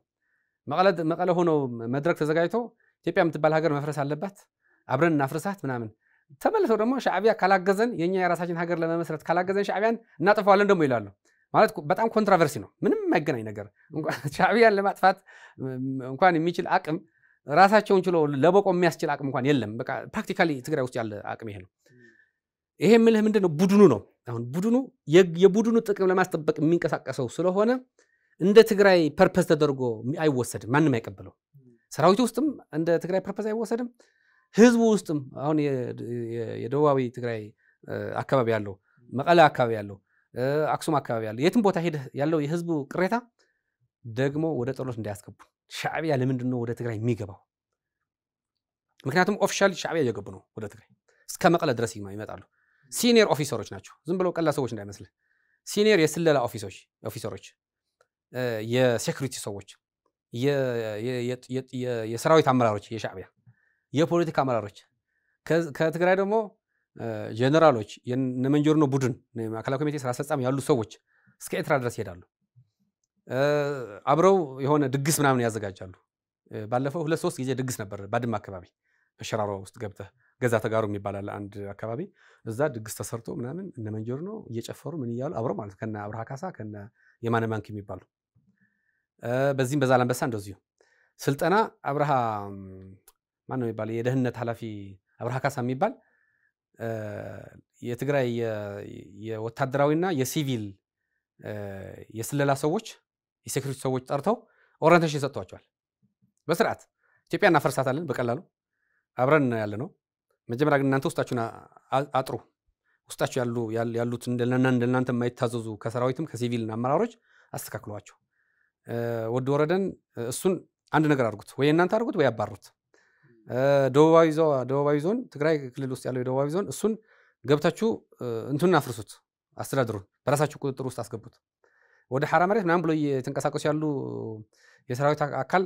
መቀለ ሆኖ መድረክ ተዘጋጅቶ ኢትዮጵያ የምትባል ሀገር መፍረስ አለባት አብረን እናፍርሳት ምናምን ተመልሰው ደግሞ ሻዕቢያ ካላገዘን የኛ የራሳችን ሀገር ለመመስረት ካላገዘን ሻዕቢያን እናጠፋዋለን ደግሞ ይላሉ ማለት በጣም ኮንትራቨርሲ ነው ምንም የማይገናኝ ነገር ሻዕቢያን ለማጥፋት እንኳን የሚችል አቅም ራሳቸውን ችሎ ለበቆም የሚያስችል አቅም እንኳን የለም በቃ ፕራክቲካሊ ትግራይ ውስጥ ያለ አቅም ይሄ ነው ይሄ ምልህ ምንድነው ቡድኑ ነው አሁን ቡድኑ የቡድኑ ጥቅም ለማስጠበቅ የሚንቀሳቀሰው ስለሆነ እንደ ትግራይ ፐርፐስ ተደርጎ አይወሰድም ማንንም አይቀበለው ሰራዊቱ ውስጥም እንደ ትግራይ ፐርፐስ አይወሰድም ህዝቡ ውስጥም አሁን የደቡባዊ ትግራይ አካባቢ ያለው መቀለ አካባቢ ያለው አክሱም አካባቢ ያለው የትም ቦታ ሄደ ያለው የህዝቡ ቅሬታ ደግሞ ወደ ጦርነት እንዳያስገቡ ሻዕቢያ ለምንድነው ወደ ትግራይ የሚገባው ምክንያቱም ኦፊሻሊ ሻዕቢያ እየገቡ ነው ወደ ትግራይ እስከ መቀለ ድረስ ይመጣሉ ሲኒየር ኦፊሰሮች ናቸው ዝም ብለው ቀላል ሰዎች እንዳይመስል ሲኒየር የስለላ ኦፊሰሮች የሴኩሪቲ ሰዎች የሰራዊት አመራሮች የሻዕቢያ የፖለቲካ አመራሮች ከትግራይ ደግሞ ጀነራሎች የነመንጆርኖ ቡድን ማዕከላዊ ኮሚቴ ስራ አስፈጻሚ ያሉ ሰዎች እስከ ኤርትራ ድረስ ይሄዳሉ አብረው የሆነ ድግስ ምናምን ያዘጋጃሉ ባለፈው 2-3 ጊዜ ድግስ ነበር ባድማ አካባቢ በሸራሮ ውስጥ ገብተህ ገዛ ተጋሩ የሚባል አንድ አካባቢ እዛ ድግስ ተሰርቶ ምናምን እነመንጆርኖ እየጨፈሩ ምን ይያሉ አብረው ማለት ከነ አብርሃ ካሳ ከነ የማነ ባንክ የሚባሉ በዚህም በዛላምበሳ እንደዚሁ ስልጠና አብርሃ ማን ነው የሚባል የደህንነት ኃላፊ አብርሃ ካሳ የሚባል የትግራይ የወታደራዊና የሲቪል የስለላ ሰዎች የሴኩሪቲ ሰዎች ጠርተው ኦሪንቴሽን ሰጥቷቸዋል በስርዓት ኢትዮጵያ እናፈርሳታለን በቀላሉ አብረን ያለ ነው መጀመሪያ ግን እናንተ ውስጣችሁን አጥሩ ውስጣችሁ ያሉት እንደናንተ የማይታዘዙ ከሰራዊትም ከሲቪል አመራሮች አስተካክሏቸው ወደ ወረደን እሱን አንድ ነገር አድርጉት ወይ እናንተ አድርጉት ወይ አባሩት ደቡባዊ ዞን ትግራይ ክልል ውስጥ ያለው ደቡባዊ ዞን እሱን ገብታችሁ እንቱን አፍርሱት አስተዳድሩን በራሳችሁ ቁጥጥር ውስጥ አስገቡት ወደ ሐራ መሬት ምናምን ብሎ የተንቀሳቀሱ ያሉ የሰራዊት አካል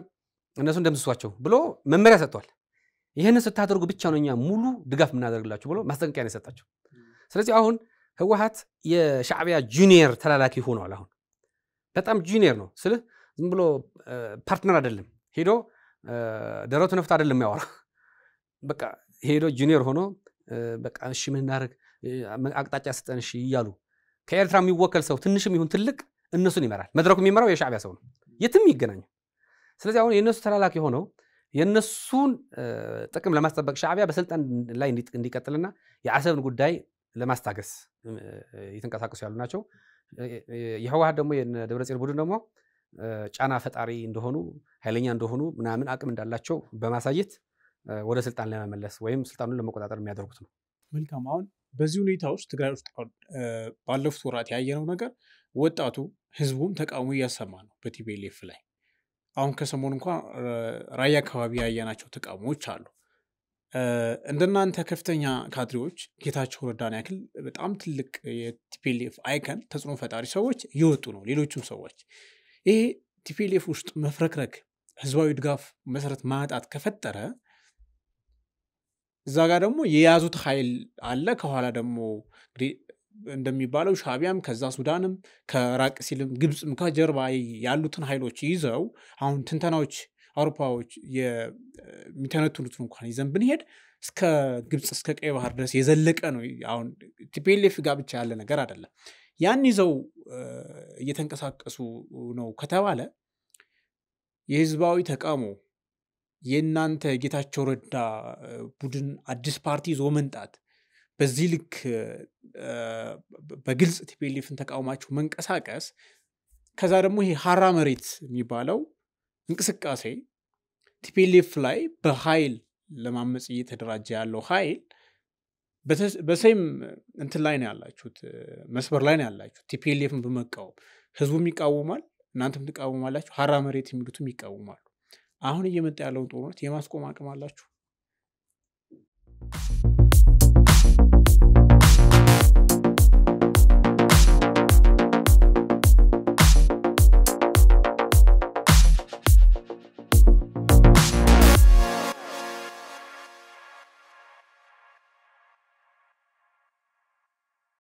እነሱ እንደምስሷቸው ብሎ መመሪያ ሰጥቷል ይሄን ስታደርጉ ብቻ ነው እኛ ሙሉ ድጋፍ እናደርግላችሁ ብሎ ማስጠንቀቂያ ነው የሰጣቸው ስለዚህ አሁን ህወሓት የሻዕቢያ ጁኒየር ተላላኪ ሆኗል አሁን በጣም ጁኒየር ነው ስለ ዝም ብሎ ፓርትነር አይደለም ሄዶ ደረቱ ነፍት አይደለም ያወራ በቃ ሄዶ ጁኒየር ሆኖ በቃ እሺ ምን እናደርግ አቅጣጫ ስጠን እሺ ይያሉ ከኤርትራ የሚወከል ሰው ትንሽም ይሁን ትልቅ እነሱን ይመራል መድረኩ የሚመራው የሻዕቢያ ሰው ነው የትም ይገናኙ ስለዚህ አሁን የነሱ ተላላኪ ሆነው የነሱን ጥቅም ለማስጠበቅ ሻዕቢያ በስልጣን ላይ እንዲቀጥልና የአሰብን ጉዳይ ለማስታገስ የተንቀሳቀሱ ያሉ ናቸው የህወሓት ደግሞ የደብረጽዮን ቡድን ደግሞ ጫና ፈጣሪ እንደሆኑ ኃይለኛ እንደሆኑ ምናምን አቅም እንዳላቸው በማሳየት ወደ ስልጣን ለመመለስ ወይም ስልጣኑን ለመቆጣጠር የሚያደርጉት ነው መልካም አሁን በዚህ ሁኔታ ውስጥ ትግራይ ውስጥ ባለፉት ወራት ያየነው ነገር ወጣቱ ህዝቡም ተቃውሞ እያሰማ ነው በቲፒኤልኤፍ ላይ። አሁን ከሰሞኑ እንኳን ራያ አካባቢ ያየናቸው ተቃውሞዎች አሉ። እንደናንተ ከፍተኛ ካድሬዎች ጌታቸው ረዳን ያክል በጣም ትልቅ የቲፒኤልኤፍ አይከን ተጽዕኖ ፈጣሪ ሰዎች እየወጡ ነው። ሌሎችም ሰዎች ይሄ ቲፒኤልኤፍ ውስጥ መፍረክረክ ህዝባዊ ድጋፍ መሰረት ማጣት ከፈጠረ እዛ ጋር ደግሞ የያዙት ኃይል አለ። ከኋላ ደግሞ እንግዲህ እንደሚባለው ሻዕቢያም ከዛ ሱዳንም ከራቅ ሲልም ግብፅም ከጀርባ ያሉትን ኃይሎች ይዘው አሁን ትንተናዎች አውሮፓዎች የሚተነትኑትን እንኳን ይዘን ብንሄድ እስከ ግብፅ እስከ ቀይ ባህር ድረስ የዘለቀ ነው። አሁን ቲፒኤልኤፍ ጋር ብቻ ያለ ነገር አይደለም። ያን ይዘው እየተንቀሳቀሱ ነው ከተባለ የህዝባዊ ተቃውሞ የእናንተ ጌታቸው ረዳ ቡድን አዲስ ፓርቲ ይዞ መንጣት በዚህ ልክ በግልጽ ቲፒኤልኤፍን ተቃውማችሁ መንቀሳቀስ ከዛ ደግሞ ይሄ ሀራ መሬት የሚባለው እንቅስቃሴ ቲፒኤልኤፍ ላይ በኃይል ለማመጽ እየተደራጀ ያለው ኃይል በሴም እንትን ላይ ነው ያላችሁት፣ መስመር ላይ ነው ያላችሁት። ቲፒኤልኤፍን በመቃወም ህዝቡም ይቃወማል፣ እናንተም ትቃወማላችሁ፣ ሀራ መሬት የሚሉትም ይቃወማሉ። አሁን እየመጣ ያለውን ጦርነት የማስቆም አቅም አላችሁ?